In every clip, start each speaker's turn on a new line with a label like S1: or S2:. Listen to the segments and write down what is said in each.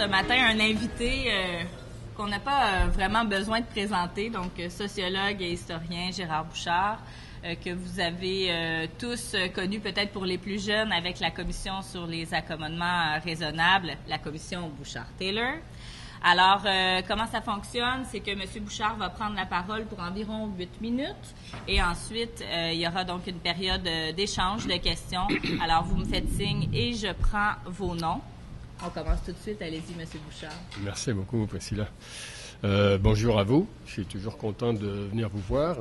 S1: ce matin un invité qu'on n'a pas vraiment besoin de présenter, donc sociologue et historien Gérard Bouchard, que vous avez tous connu peut-être pour les plus jeunes avec la commission sur les accommodements raisonnables, la commission Bouchard-Taylor. Alors, comment ça fonctionne? C'est que M. Bouchard va prendre la parole pour environ 8 minutes et ensuite, il y aura donc une période d'échange, de questions. Alors, vous me faites signe et je prends vos noms. On commence tout de suite. Allez-y, M. Bouchard.
S2: Merci beaucoup, Priscilla. Bonjour à vous. Je suis toujours content de venir vous voir,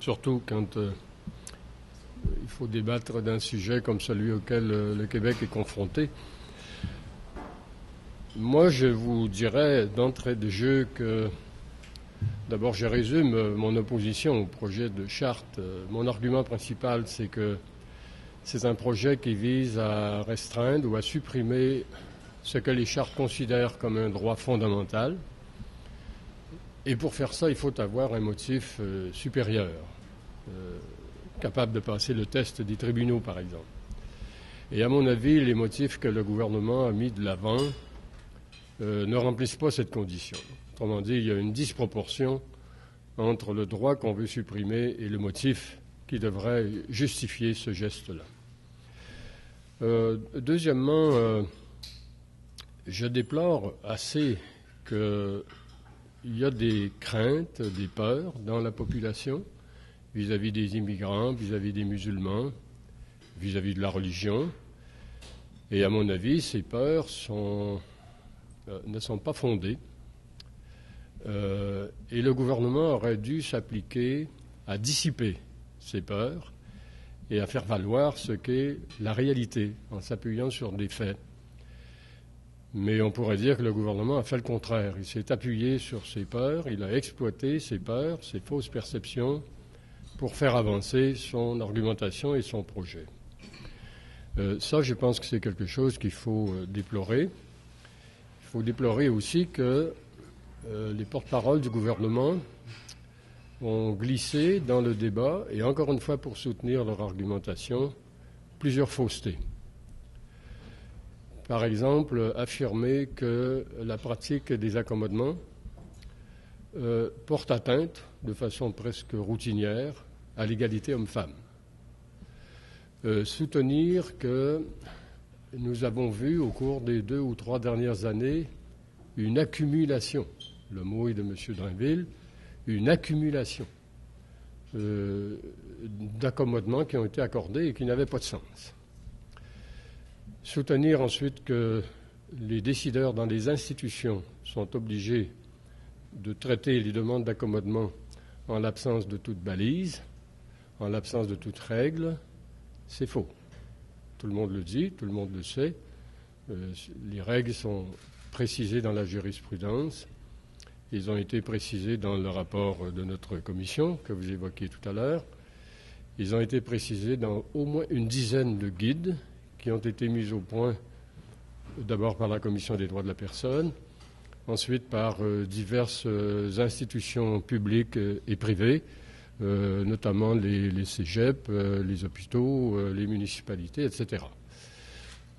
S2: surtout quand il faut débattre d'un sujet comme celui auquel le Québec est confronté. Moi, je vous dirais d'entrée de jeu que, d'abord, je résume mon opposition au projet de charte. Mon argument principal, c'est que c'est un projet qui vise à restreindre ou à supprimer ce que les chartes considèrent comme un droit fondamental. Et pour faire ça, il faut avoir un motif supérieur, capable de passer le test des tribunaux, par exemple. Et à mon avis, les motifs que le gouvernement a mis de l'avant ne remplissent pas cette condition. Autrement dit, il y a une disproportion entre le droit qu'on veut supprimer et le motif qui devrait justifier ce geste-là. Deuxièmement, je déplore assez qu'il y a des craintes, des peurs dans la population vis-à-vis des immigrants, vis-à-vis des musulmans, vis-à-vis de la religion. Et à mon avis, ces peurs ne sont pas fondées. Et le gouvernement aurait dû s'appliquer à dissiper ces peurs et à faire valoir ce qu'est la réalité en s'appuyant sur des faits. Mais on pourrait dire que le gouvernement a fait le contraire. Il s'est appuyé sur ses peurs, il a exploité ses peurs, ses fausses perceptions pour faire avancer son argumentation et son projet. Ça, je pense que c'est quelque chose qu'il faut déplorer. Il faut déplorer aussi que les porte-paroles du gouvernement ont glissé dans le débat, et encore une fois pour soutenir leur argumentation, plusieurs faussetés. Par exemple, affirmer que la pratique des accommodements porte atteinte, de façon presque routinière, à l'égalité homme-femme. Soutenir que nous avons vu au cours des 2 ou 3 dernières années une accumulation, le mot est de M. Drainville, une accumulation d'accommodements qui ont été accordés et qui n'avaient pas de sens. Soutenir ensuite que les décideurs dans les institutions sont obligés de traiter les demandes d'accommodement en l'absence de toute balise, en l'absence de toute règle, c'est faux. Tout le monde le dit, tout le monde le sait. Les règles sont précisées dans la jurisprudence. Ils ont été précisés dans le rapport de notre commission que vous évoquiez tout à l'heure. Ils ont été précisés dans au moins une dizaine de guides qui ont été mis au point d'abord par la Commission des droits de la personne, ensuite par diverses institutions publiques et privées, notamment les cégep, les hôpitaux, les municipalités, etc.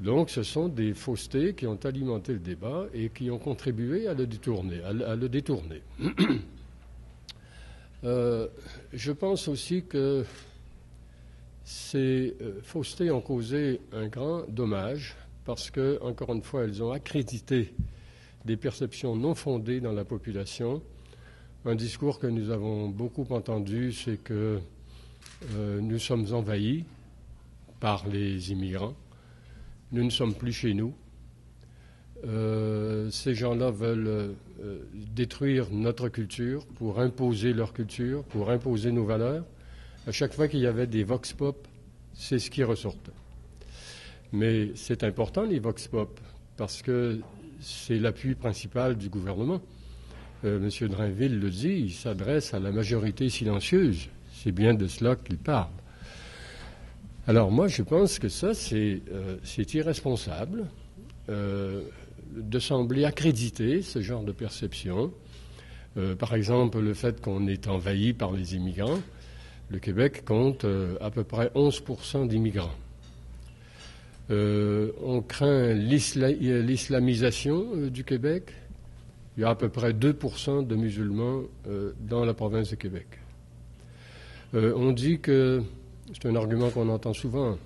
S2: Donc ce sont des faussetés qui ont alimenté le débat et qui ont contribué à le détourner. Je pense aussi que ces faussetés ont causé un grand dommage parce que, encore une fois, elles ont accrédité des perceptions non fondées dans la population. Un discours que nous avons beaucoup entendu, c'est que nous sommes envahis par les immigrants. Nous ne sommes plus chez nous. Ces gens-là veulent détruire notre culture pour imposer leur culture, pour imposer nos valeurs. À chaque fois qu'il y avait des vox pop, c'est ce qui ressortait. Mais c'est important, les vox pop, parce que c'est l'appui principal du gouvernement. M. Drainville le dit, il s'adresse à la majorité silencieuse. C'est bien de cela qu'il parle. Alors moi, je pense que ça, c'est irresponsable de sembler accréditer ce genre de perception. Par exemple, le fait qu'on est envahi par les immigrants. Le Québec compte à peu près 11% d'immigrants. On craint l'islamisation du Québec. Il y a à peu près 2% de musulmans dans la province de Québec. On dit que, c'est un argument qu'on entend souvent,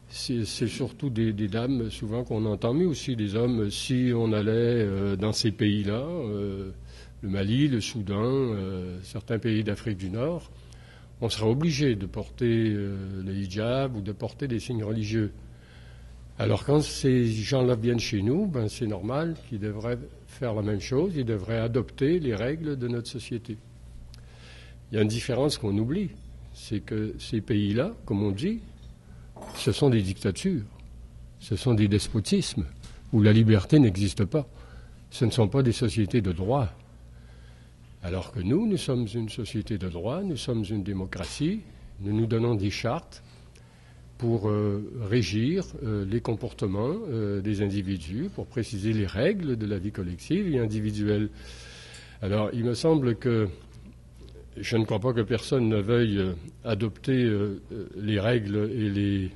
S2: c'est surtout des dames souvent qu'on entend, mais aussi des hommes, si on allait dans ces pays-là, le Mali, le Soudan, certains pays d'Afrique du Nord, on serait obligé de porter le hijab ou de porter des signes religieux. Alors quand ces gens-là viennent chez nous, ben, c'est normal qu'ils devraient faire la même chose, ils devraient adopter les règles de notre société. Il y a une différence qu'on oublie, c'est que ces pays-là, comme on dit, ce sont des dictatures, ce sont des despotismes où la liberté n'existe pas. Ce ne sont pas des sociétés de droit. Alors que nous sommes une société de droit, nous sommes une démocratie, nous nous donnons des chartes pour régir les comportements des individus, pour préciser les règles de la vie collective et individuelle. Alors, il me semble que je ne crois pas que personne ne veuille adopter les règles et les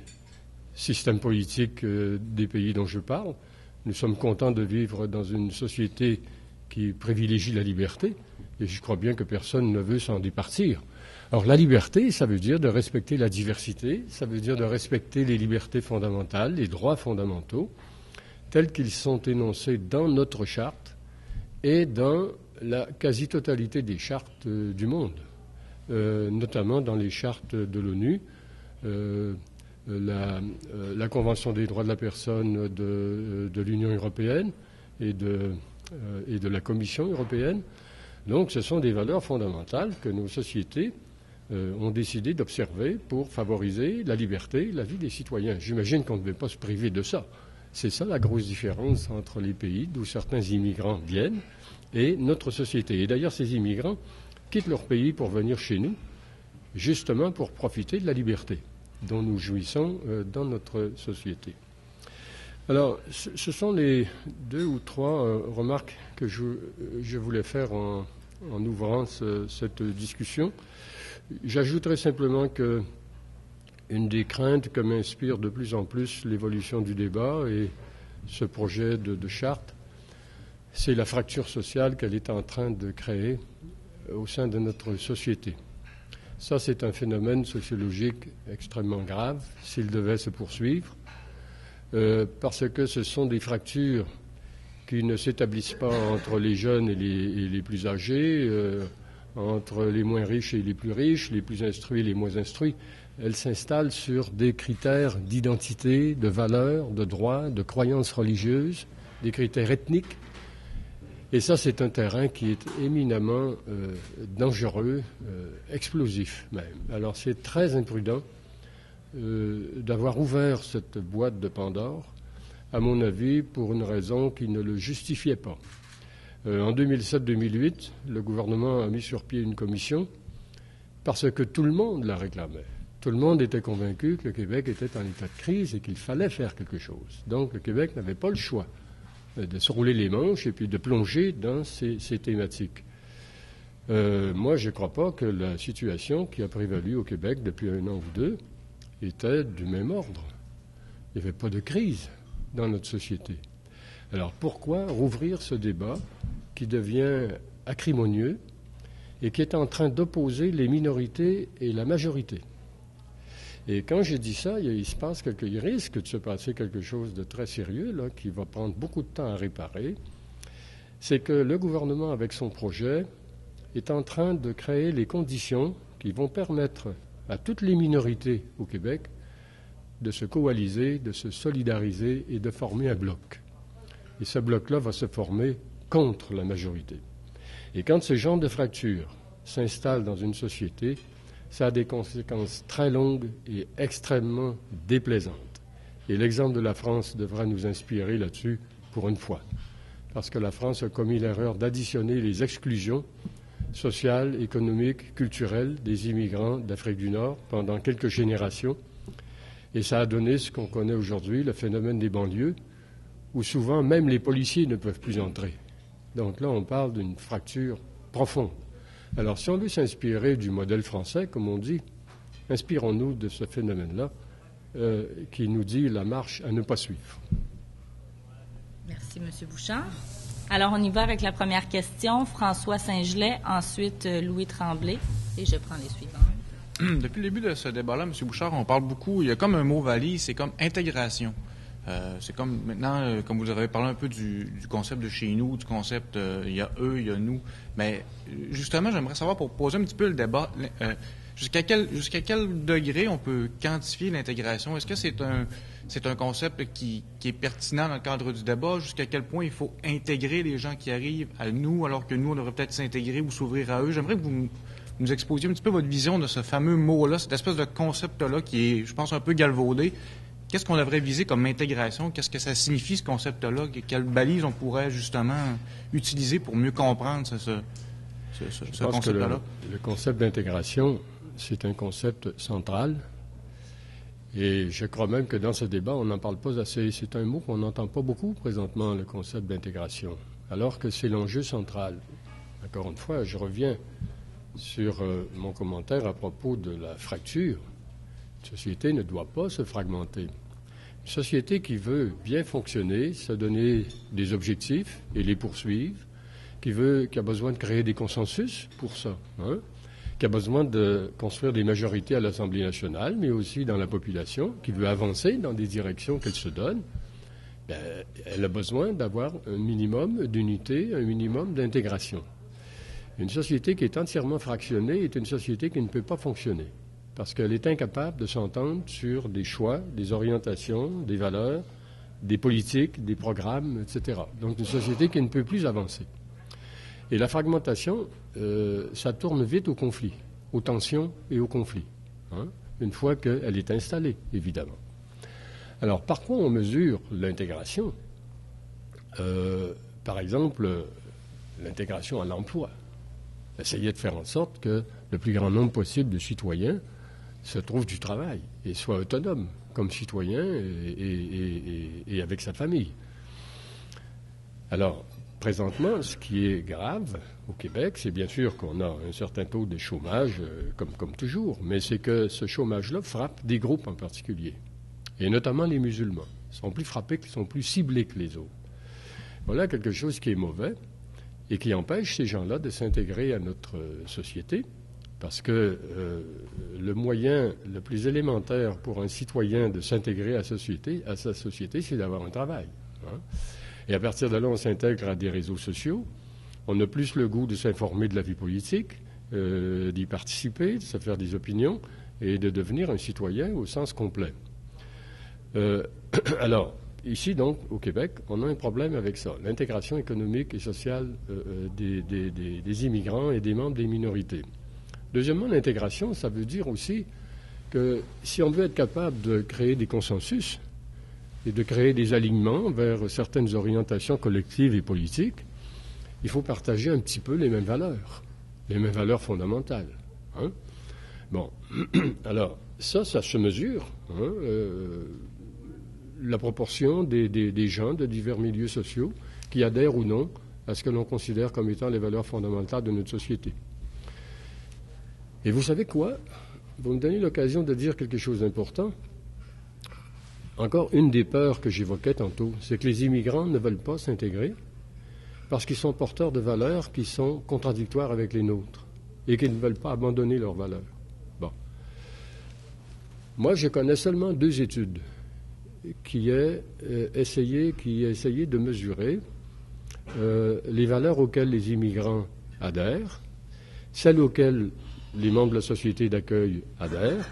S2: systèmes politiques des pays dont je parle. Nous sommes contents de vivre dans une société qui privilégie la liberté, et je crois bien que personne ne veut s'en départir. Alors la liberté, ça veut dire de respecter la diversité, ça veut dire de respecter les libertés fondamentales, les droits fondamentaux, tels qu'ils sont énoncés dans notre charte et dans la quasi-totalité des chartes du monde, notamment dans les chartes de l'ONU, la Convention des droits de la personne de l'Union européenne et de la Commission européenne. Donc ce sont des valeurs fondamentales que nos sociétés ont décidé d'observer pour favoriser la liberté et la vie des citoyens. J'imagine qu'on ne devait pas se priver de ça. C'est ça la grosse différence entre les pays d'où certains immigrants viennent et notre société. Et d'ailleurs, ces immigrants quittent leur pays pour venir chez nous, justement pour profiter de la liberté dont nous jouissons dans notre société. Alors, ce sont les 2 ou 3 remarques que je voulais faire en ouvrant cette discussion. J'ajouterai simplement que une des craintes que m'inspire de plus en plus l'évolution du débat et ce projet de charte, c'est la fracture sociale qu'elle est en train de créer au sein de notre société. Ça, c'est un phénomène sociologique extrêmement grave s'il devait se poursuivre, parce que ce sont des fractures qui ne s'établissent pas entre les jeunes et les plus âgés, entre les moins riches et les plus instruits et les moins instruits. Elles s'installent sur des critères d'identité, de valeurs, de droits, de croyances religieuses, des critères ethniques. Et ça, c'est un terrain qui est éminemment dangereux, explosif même. Alors c'est très imprudent d'avoir ouvert cette boîte de Pandore, à mon avis, pour une raison qui ne le justifiait pas. En 2007-2008, le gouvernement a mis sur pied une commission parce que tout le monde la réclamait. Tout le monde était convaincu que le Québec était en état de crise et qu'il fallait faire quelque chose. Donc le Québec n'avait pas le choix de se rouler les manches et puis de plonger dans ces thématiques. Moi, je ne crois pas que la situation qui a prévalu au Québec depuis 1 an ou 2 était du même ordre. Il n'y avait pas de crise dans notre société. Alors pourquoi rouvrir ce débat qui devient acrimonieux et qui est en train d'opposer les minorités et la majorité? Et quand j'ai dit ça, il risque de se passer quelque chose de très sérieux, là, qui va prendre beaucoup de temps à réparer. C'est que le gouvernement, avec son projet, est en train de créer les conditions qui vont permettre à toutes les minorités au Québec de se coaliser, de se solidariser et de former un bloc. Et ce bloc-là va se former contre la majorité. Et quand ce genre de fracture s'installe dans une société, ça a des conséquences très longues et extrêmement déplaisantes. Et l'exemple de la France devra nous inspirer là-dessus pour une fois. Parce que la France a commis l'erreur d'additionner les exclusions sociales, économiques, culturelles des immigrants d'Afrique du Nord pendant quelques générations. Et ça a donné ce qu'on connaît aujourd'hui, le phénomène des banlieues, où souvent même les policiers ne peuvent plus entrer. Donc là, on parle d'une fracture profonde. Alors, si on veut s'inspirer du modèle français, comme on dit, inspirons-nous de ce phénomène-là qui nous dit la marche à ne pas suivre.
S1: Merci, M. Bouchard. Alors, on y va avec la première question. François Saint-Gelais, ensuite Louis Tremblay, et je prends les suivants.
S3: Depuis le début de ce débat-là, M. Bouchard, on parle beaucoup, il y a comme un mot valise, c'est comme intégration. C'est comme maintenant, comme vous avez parlé un peu du concept de chez nous, du concept il y a eux, il y a nous. Mais justement, j'aimerais savoir, pour poser un petit peu le débat, jusqu'à quel degré on peut quantifier l'intégration? Est-ce que c'est un concept qui est pertinent dans le cadre du débat? Jusqu'à quel point il faut intégrer les gens qui arrivent à nous, alors que nous, on devrait peut-être s'intégrer ou s'ouvrir à eux? J'aimerais que vous nous exposiez un petit peu votre vision de ce fameux mot-là, cette espèce de concept-là qui est, je pense, un peu galvaudé. Qu'est-ce qu'on devrait viser comme intégration? Qu'est-ce que ça signifie, ce concept-là? Quelle balise on pourrait justement utiliser pour mieux comprendre ce concept-là?
S2: Le concept d'intégration, c'est un concept central. Et je crois même que dans ce débat, on n'en parle pas assez. C'est un mot qu'on n'entend pas beaucoup présentement, le concept d'intégration, alors que c'est l'enjeu central. Encore une fois, je reviens sur mon commentaire à propos de la fracture. Une société ne doit pas se fragmenter. Une société qui veut bien fonctionner, se donner des objectifs et les poursuivre, qui a besoin de créer des consensus pour ça, qui a besoin de construire des majorités à l'Assemblée nationale, mais aussi dans la population, qui veut avancer dans des directions qu'elle se donne, elle a besoin d'avoir un minimum d'unité, un minimum d'intégration. Une société qui est entièrement fractionnée est une société qui ne peut pas fonctionner, parce qu'elle est incapable de s'entendre sur des choix, des orientations, des valeurs, des politiques, des programmes, etc. Donc une société qui ne peut plus avancer. Et la fragmentation, ça tourne vite au conflit, aux tensions et aux conflits, une fois qu'elle est installée, évidemment. Alors, par quoi on mesure l'intégration? Par exemple, l'intégration à l'emploi. Essayer de faire en sorte que le plus grand nombre possible de citoyens se trouvent du travail et soient autonomes comme citoyens et avec sa famille. Alors, présentement, ce qui est grave au Québec, c'est bien sûr qu'on a un certain taux de chômage, comme toujours, mais c'est que ce chômage-là frappe des groupes en particulier, et notamment les musulmans. Ils sont plus frappés, ils sont plus ciblés que les autres. Voilà quelque chose qui est mauvais et qui empêche ces gens-là de s'intégrer à notre société, parce que le moyen le plus élémentaire pour un citoyen de s'intégrer à sa société, c'est d'avoir un travail. Et à partir de là, on s'intègre à des réseaux sociaux. On a plus le goût de s'informer de la vie politique, d'y participer, de se faire des opinions et de devenir un citoyen au sens complet. Alors, ici, donc, au Québec, on a un problème avec ça, l'intégration économique et sociale des immigrants et des membres des minorités. Deuxièmement, l'intégration, ça veut dire aussi que si on veut être capable de créer des consensus et de créer des alignements vers certaines orientations collectives et politiques, il faut partager un petit peu les mêmes valeurs fondamentales. Bon, alors, ça se mesure. La proportion des gens de divers milieux sociaux qui adhèrent ou non à ce que l'on considère comme étant les valeurs fondamentales de notre société. Et vous savez quoi? Vous me donnez l'occasion de dire quelque chose d'important. Encore une des peurs que j'évoquais tantôt, c'est que les immigrants ne veulent pas s'intégrer parce qu'ils sont porteurs de valeurs qui sont contradictoires avec les nôtres et qu'ils ne veulent pas abandonner leurs valeurs. Bon. Moi, je connais seulement 2 études qui aient essayé de mesurer les valeurs auxquelles les immigrants adhèrent, celles auxquelles les membres de la société d'accueil adhèrent,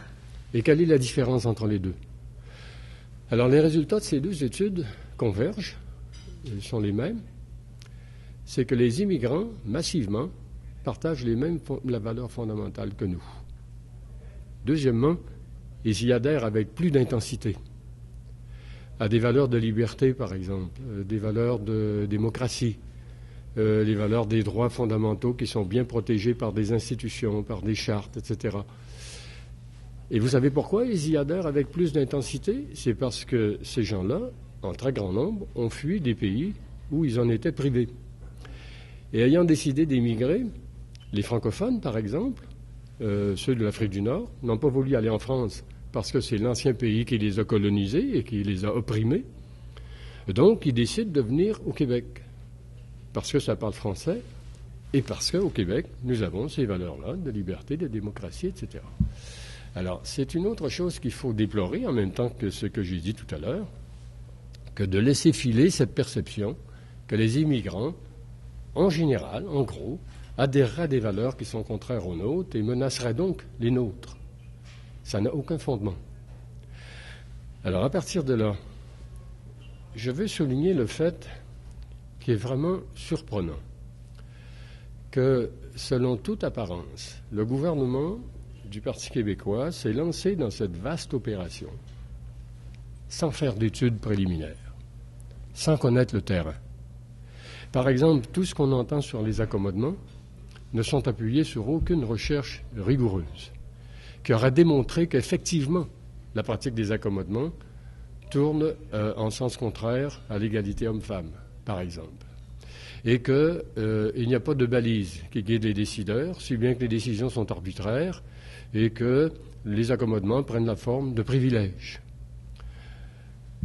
S2: et quelle est la différence entre les deux. Alors, les résultats de ces 2 études convergent, ils sont les mêmes. C'est que les immigrants, massivement, partagent les mêmes valeurs fondamentales que nous. Deuxièmement, ils y adhèrent avec plus d'intensité à des valeurs de liberté, par exemple, des valeurs de démocratie, les valeurs des droits fondamentaux qui sont bien protégés par des institutions, par des chartes, etc. Et vous savez pourquoi ils y adhèrent avec plus d'intensité? C'est parce que ces gens-là, en très grand nombre, ont fui des pays où ils en étaient privés. Et ayant décidé d'émigrer, les francophones, par exemple, ceux de l'Afrique du Nord, n'ont pas voulu aller en France parce que c'est l'ancien pays qui les a colonisés et qui les a opprimés. Donc, ils décident de venir au Québec, parce que ça parle français, et parce qu'au Québec, nous avons ces valeurs-là de liberté, de démocratie, etc. Alors, c'est une autre chose qu'il faut déplorer, en même temps que ce que j'ai dit tout à l'heure, que de laisser filer cette perception que les immigrants, en général, en gros, adhéreraient à des valeurs qui sont contraires aux nôtres et menaceraient donc les nôtres. Ça n'a aucun fondement. Alors, à partir de là, je veux souligner le fait qui est vraiment surprenant, que, selon toute apparence, le gouvernement du Parti québécois s'est lancé dans cette vaste opération sans faire d'études préliminaires, sans connaître le terrain. Par exemple, tout ce qu'on entend sur les accommodements ne sont appuyés sur aucune recherche rigoureuse qui aurait démontré qu'effectivement, la pratique des accommodements tourne en sens contraire à l'égalité homme-femme, par exemple. Et qu'il n'y a pas de balise qui guide les décideurs, si bien que les décisions sont arbitraires et que les accommodements prennent la forme de privilèges.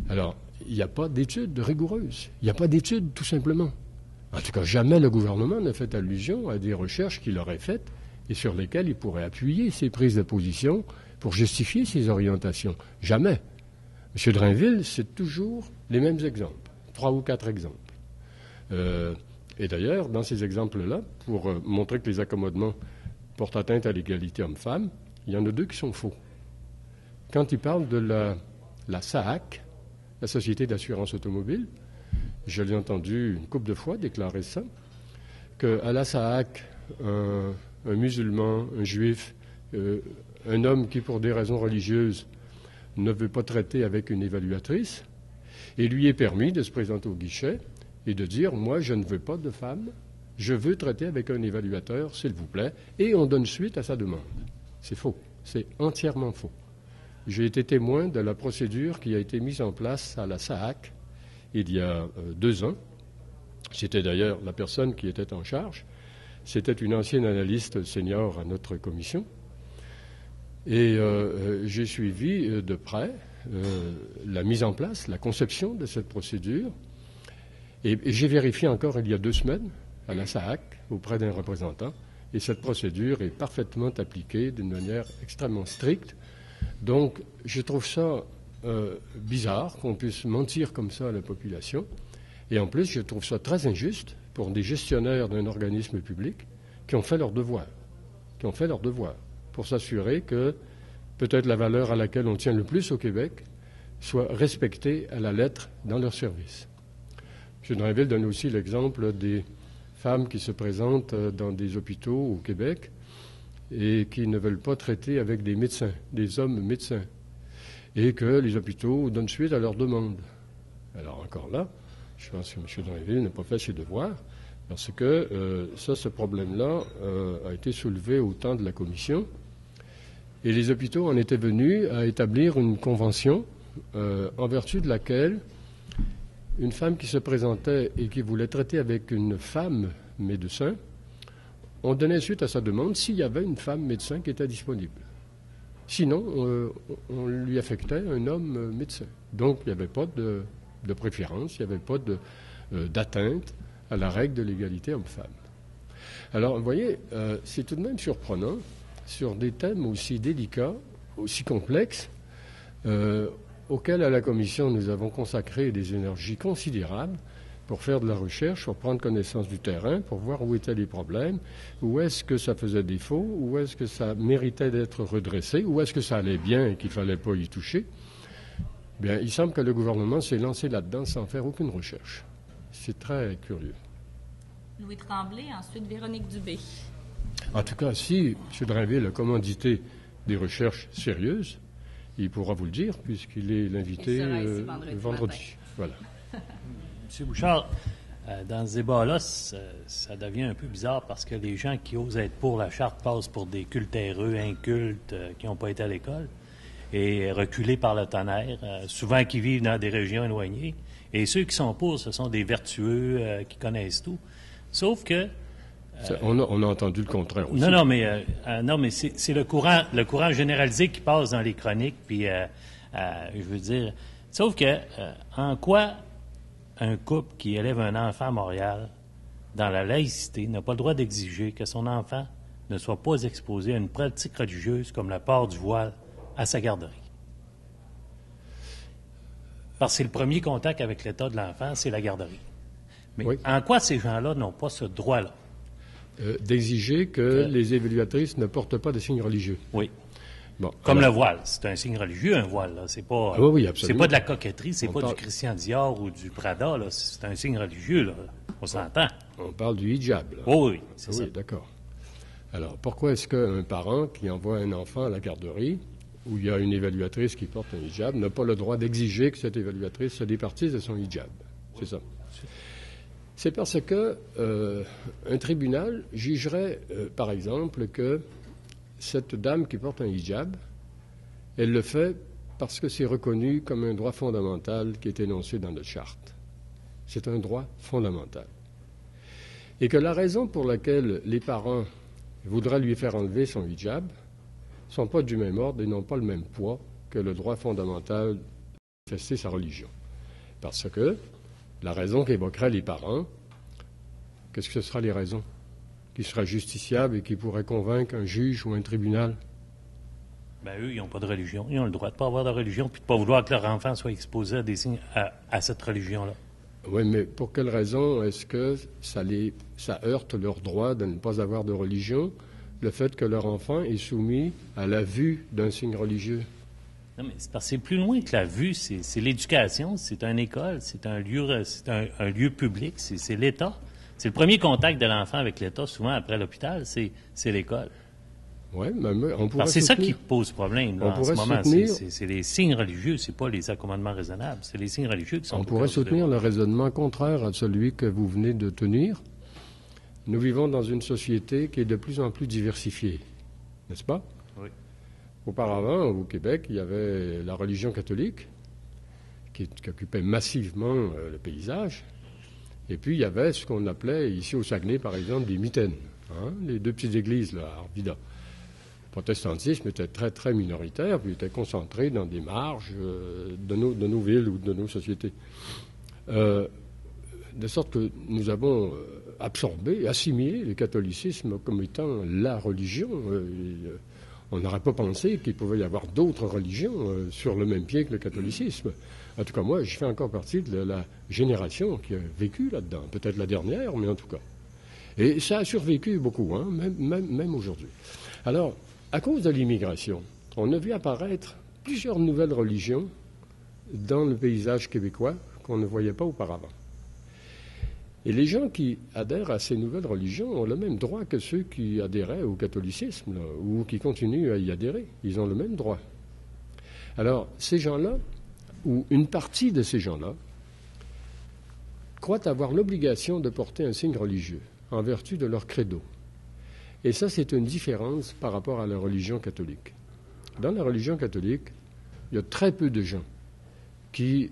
S2: Alors, il n'y a pas d'études rigoureuses. Il n'y a pas d'études, tout simplement. En tout cas, jamais le gouvernement n'a fait allusion à des recherches qu'il aurait faites et sur lesquelles il pourrait appuyer ses prises de position pour justifier ses orientations. Jamais. M. Drainville, c'est toujours les mêmes exemples, 3 ou 4 exemples. Et d'ailleurs, dans ces exemples-là, pour montrer que les accommodements portent atteinte à l'égalité homme-femme, il y en a 2 qui sont faux. Quand il parle de la SAAC, la Société d'assurance automobile, je l'ai entendu une couple de fois déclarer ça, qu'à la SAAC, un musulman, un juif, un homme qui, pour des raisons religieuses, ne veut pas traiter avec une évaluatrice, et lui est permis de se présenter au guichet et de dire « Moi, je ne veux pas de femme, je veux traiter avec un évaluateur, s'il vous plaît », et on donne suite à sa demande. C'est faux. C'est entièrement faux. J'ai été témoin de la procédure qui a été mise en place à la SAAC il y a 2 ans. C'était d'ailleurs la personne qui était en charge. C'était une ancienne analyste senior à notre commission. Et j'ai suivi de près la mise en place, la conception de cette procédure. Et j'ai vérifié encore il y a 2 semaines à la SAAC auprès d'un représentant. Et cette procédure est parfaitement appliquée d'une manière extrêmement stricte. Donc, je trouve ça bizarre qu'on puisse mentir comme ça à la population. Et en plus, je trouve ça très injuste pour des gestionnaires d'un organisme public qui ont fait leur devoir. Pour s'assurer que peut-être la valeur à laquelle on tient le plus au Québec soit respectée à la lettre dans leur service. M. Drainville donne aussi l'exemple des femmes qui se présentent dans des hôpitaux au Québec et qui ne veulent pas traiter avec des médecins, des hommes médecins, et que les hôpitaux donnent suite à leurs demandes. Alors encore là, je pense que M. Drainville n'a pas fait ses devoirs, parce que ce problème-là a été soulevé au temps de la commission, et les hôpitaux en étaient venus à établir une convention en vertu de laquelle une femme qui se présentait et qui voulait traiter avec une femme médecin, on donnait suite à sa demande s'il y avait une femme médecin qui était disponible. Sinon, on lui affectait un homme médecin. Donc, il n'y avait pas de préférence, il n'y avait pas d'atteinte à la règle de l'égalité homme-femme. Alors, vous voyez, c'est tout de même surprenant, sur des thèmes aussi délicats, aussi complexes, auxquels à la Commission nous avons consacré des énergies considérables pour faire de la recherche, pour prendre connaissance du terrain, pour voir où étaient les problèmes, où est-ce que ça faisait défaut, où est-ce que ça méritait d'être redressé, où est-ce que ça allait bien et qu'il ne fallait pas y toucher. Bien, il semble que le gouvernement s'est lancé là-dedans sans faire aucune recherche. C'est très curieux.
S1: Louis Tremblay, ensuite Véronique Dubé.
S2: En tout cas, si M. Drainville a commandité des recherches sérieuses, il pourra vous le dire, puisqu'il est l'invité vendredi. Voilà.
S4: M. Bouchard, dans ce débat-là, ça devient un peu bizarre parce que les gens qui osent être pour la charte passent pour des cultéreux, incultes, qui n'ont pas été à l'école et reculés par le tonnerre, souvent qui vivent dans des régions éloignées. Et ceux qui sont pour, ce sont des vertueux qui connaissent tout. Sauf que
S2: On a entendu le contraire aussi.
S4: Non, mais c'est le courant généralisé qui passe dans les chroniques, puis je veux dire, sauf que en quoi un couple qui élève un enfant à Montréal, dans la laïcité, n'a pas le droit d'exiger que son enfant ne soit pas exposé à une pratique religieuse comme le port du voile à sa garderie? Parce que c'est le premier contact avec l'état de l'enfant, c'est la garderie. Mais
S2: oui.
S4: En quoi ces gens-là n'ont pas ce droit-là?
S2: D'exiger que les évaluatrices ne portent pas de signes religieux.
S4: Oui.
S2: Bon,
S4: Comme
S2: alors,
S4: le voile. C'est un signe religieux, un voile. Là. C'est pas,
S2: oui, oui,
S4: c'est
S2: absolument.
S4: pas de la coquetterie, c'est pas
S2: parle...
S4: du Christian Dior ou du Prada. Là. C'est un signe religieux. Là. On s'entend.
S2: On parle du hijab. Là.
S4: Oh, oui, c'est ça.
S2: Oui, d'accord. Alors, pourquoi est-ce qu'un parent qui envoie un enfant à la garderie, où il y a une évaluatrice qui porte un hijab, n'a pas le droit d'exiger que cette évaluatrice se départisse de son hijab? C'est ça. C'est parce que un tribunal jugerait, par exemple, que cette dame qui porte un hijab, elle le fait parce que c'est reconnu comme un droit fondamental qui est énoncé dans notre charte. C'est un droit fondamental. Et que la raison pour laquelle les parents voudraient lui faire enlever son hijab ne sont pas du même ordre et n'ont pas le même poids que le droit fondamental de manifester sa religion. Parce que la raison qu'évoqueraient les parents, qu'est-ce que ce sera les raisons qui seraient justiciables et qui pourraient convaincre un juge ou un tribunal?
S4: Ben eux, ils n'ont pas de religion. Ils ont le droit de ne pas avoir de religion puis de ne pas vouloir que leur enfant soit exposé à des signes à cette religion-là.
S2: Oui, mais pour quelle raison est-ce que ça heurte leur droit de ne pas avoir de religion, le fait que leur enfant est soumis à la vue d'un signe religieux?
S4: Non, mais c'est parce que c'est plus loin que la vue. C'est l'éducation, c'est une école, c'est un lieu public, c'est l'État. C'est le premier contact de l'enfant avec l'État, souvent après l'hôpital, c'est l'école.
S2: Oui, mais on pourrait
S4: Parce que c'est ça qui
S2: soutenir.
S4: pose problème là,
S2: On
S4: en ce
S2: pourrait
S4: moment.
S2: soutenir-
S4: C'est les signes religieux, c'est pas les accommodements raisonnables. C'est les signes religieux qui sont...
S2: On pourrait soutenir le raisonnement contraire à celui que vous venez de tenir. Nous vivons dans une société qui est de plus en plus diversifiée, n'est-ce pas?
S4: Oui.
S2: Auparavant, au Québec, il y avait la religion catholique qui occupait massivement le paysage. Et puis, il y avait ce qu'on appelait, ici au Saguenay, par exemple, des mitaines. Hein, les deux petites églises, là, à Arvida. Le protestantisme était très, très minoritaire, puis était concentré dans des marges de nos villes ou de nos sociétés. De sorte que nous avons absorbé, assimilé le catholicisme comme étant la religion. On n'aurait pas pensé qu'il pouvait y avoir d'autres religions sur le même pied que le catholicisme. En tout cas, moi, je fais encore partie de la génération qui a vécu là-dedans. Peut-être la dernière, mais en tout cas. Et ça a survécu beaucoup, hein, même aujourd'hui. Alors, à cause de l'immigration, on a vu apparaître plusieurs nouvelles religions dans le paysage québécois qu'on ne voyait pas auparavant. Et les gens qui adhèrent à ces nouvelles religions ont le même droit que ceux qui adhéraient au catholicisme, là, ou qui continuent à y adhérer. Ils ont le même droit. Alors, ces gens-là, ou une partie de ces gens-là, croient avoir l'obligation de porter un signe religieux en vertu de leur credo. Et ça, c'est une différence par rapport à la religion catholique. Dans la religion catholique, il y a très peu de gens qui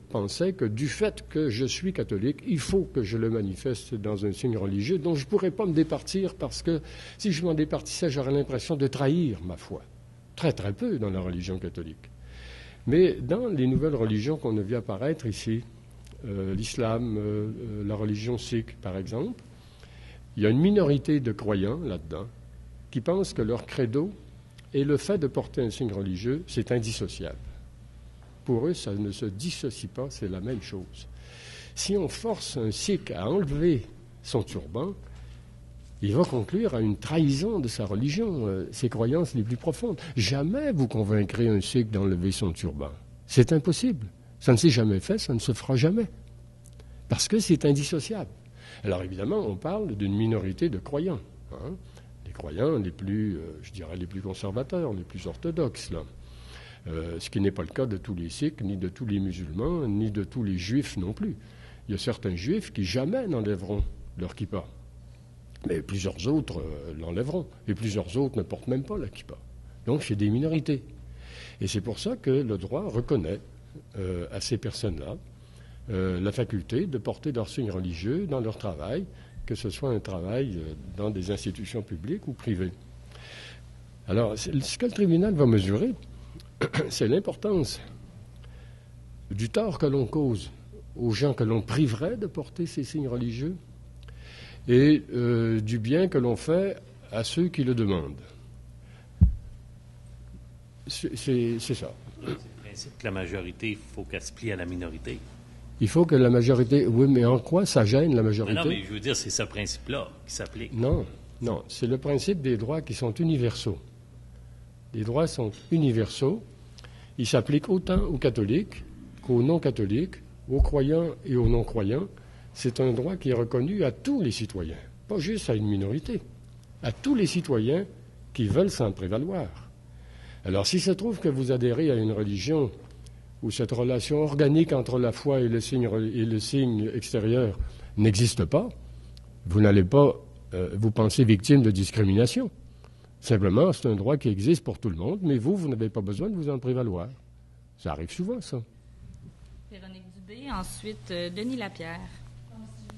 S2: pensaient que du fait que je suis catholique, il faut que je le manifeste dans un signe religieux dont je ne pourrais pas me départir parce que si je m'en départissais, j'aurais l'impression de trahir ma foi. Très, très peu dans la religion catholique. Mais dans les nouvelles religions qu'on a vues apparaître ici, l'islam, la religion sikh, par exemple, il y a une minorité de croyants là-dedans qui pensent que leur credo et le fait de porter un signe religieux, c'est indissociable. Pour eux, ça ne se dissocie pas, c'est la même chose. Si on force un sikh à enlever son turban, il va conclure à une trahison de sa religion, ses croyances les plus profondes. Jamais vous convaincrez un sikh d'enlever son turban. C'est impossible. Ça ne s'est jamais fait, ça ne se fera jamais. Parce que c'est indissociable. Alors évidemment, on parle d'une minorité de croyants. Hein, les croyants les plus, je dirais, les plus conservateurs, les plus orthodoxes, là. Ce qui n'est pas le cas de tous les sikhs, ni de tous les musulmans, ni de tous les juifs non plus. Il y a certains juifs qui jamais n'enlèveront leur kippa. Mais plusieurs autres l'enlèveront. Et plusieurs autres ne portent même pas la kippa. Donc c'est des minorités. Et c'est pour ça que le droit reconnaît à ces personnes-là la faculté de porter leur signe religieux dans leur travail, que ce soit un travail dans des institutions publiques ou privées. Alors, ce que le tribunal va mesurer, c'est l'importance du tort que l'on cause aux gens que l'on priverait de porter ces signes religieux et du bien que l'on fait à ceux qui le demandent. C'est ça.
S4: C'est le principe que la majorité, il faut qu'elle se plie à la minorité.
S2: Il faut que la majorité... Oui, mais en quoi ça gêne la majorité?
S4: Non, mais je veux dire, c'est ce principe-là qui s'applique.
S2: Non, c'est le principe des droits qui sont universaux. Les droits sont universaux. Ils s'appliquent autant aux catholiques qu'aux non-catholiques, aux croyants et aux non-croyants. C'est un droit qui est reconnu à tous les citoyens, pas juste à une minorité, à tous les citoyens qui veulent s'en prévaloir. Alors, s'il se trouve que vous adhérez à une religion où cette relation organique entre la foi et le signe extérieur n'existe pas, vous n'allez pas vous penser victime de discrimination. Simplement, c'est un droit qui existe pour tout le monde, mais vous n'avez pas besoin de vous en prévaloir. Ça arrive souvent, ça.
S1: Véronique Dubé, ensuite Denis Lapierre.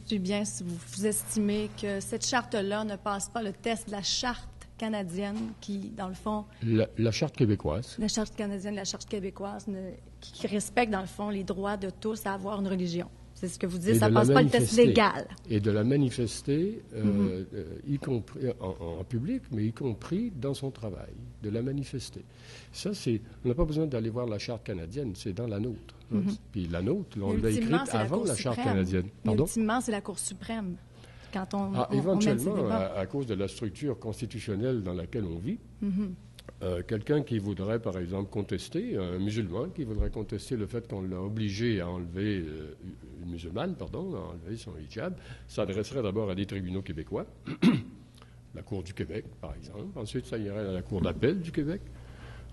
S5: Je suis bien si vous estimez que cette charte-là ne passe pas le test de la charte canadienne qui, dans le fond...
S2: La charte québécoise.
S5: La charte canadienne, la charte québécoise, qui respecte, dans le fond, les droits de tous à avoir une religion. C'est ce que vous dites, ça ne passe pas le test légal.
S2: Et de la manifester, y compris en public, mais y compris dans son travail, de la manifester. Ça, on n'a pas besoin d'aller voir la charte canadienne, c'est dans la nôtre. Puis la nôtre, on l'a écrite avant la charte canadienne.
S5: Pardon? Ultimement, c'est la Cour suprême. Quand
S2: éventuellement, à cause de la structure constitutionnelle dans laquelle on vit, quelqu'un qui voudrait, par exemple, contester, un musulman qui voudrait contester le fait qu'on l'a obligé à enlever, une musulmane, pardon, à enlever son hijab, s'adresserait d'abord à des tribunaux québécois, la Cour du Québec, par exemple. Ensuite, ça irait à la Cour d'appel du Québec.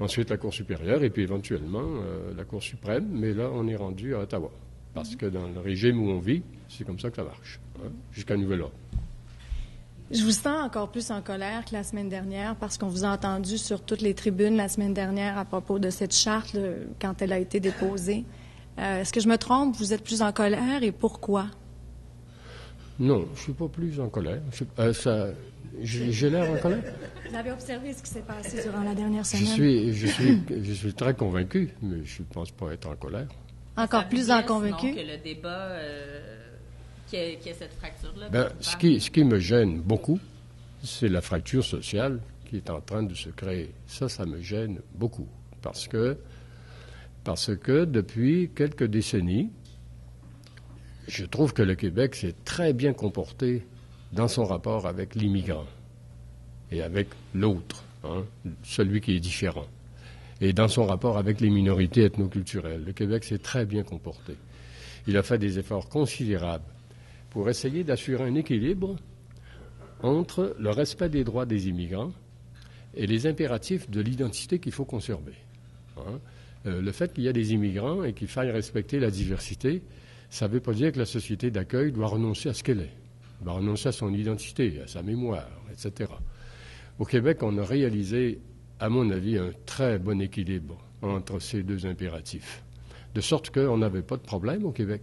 S2: Ensuite, la Cour supérieure, et puis éventuellement, la Cour suprême. Mais là, on est rendu à Ottawa. Parce que dans le régime où on vit, c'est comme ça que ça marche, jusqu'à nouvel ordre.
S5: Je vous sens encore plus en colère que la semaine dernière parce qu'on vous a entendu sur toutes les tribunes la semaine dernière à propos de cette charte quand elle a été déposée. Est-ce que je me trompe? Vous êtes plus en colère et pourquoi?
S2: Non, je ne suis pas plus en colère. J'ai l'air en colère?
S5: Vous avez observé ce qui s'est passé durant la dernière semaine?
S2: Je suis très convaincu, mais je ne pense pas être en colère.
S5: Encore plus en convaincu?
S1: Que le débat, qu'il y ait cette fracture-là.
S2: Ce qui me gêne beaucoup, c'est la fracture sociale qui est en train de se créer. Ça me gêne beaucoup. Parce que depuis quelques décennies, je trouve que le Québec s'est très bien comporté dans son rapport avec l'immigrant et avec l'autre, celui qui est différent. Et dans son rapport avec les minorités ethnoculturelles. Le Québec s'est très bien comporté. Il a fait des efforts considérables pour essayer d'assurer un équilibre entre le respect des droits des immigrants et les impératifs de l'identité qu'il faut conserver. Le fait qu'il y a des immigrants et qu'il faille respecter la diversité, ça ne veut pas dire que la société d'accueil doit renoncer à ce qu'elle est, doit renoncer à son identité, à sa mémoire, etc. Au Québec, on a réalisé, à mon avis, un très bon équilibre entre ces deux impératifs. De sorte qu'on n'avait pas de problème au Québec.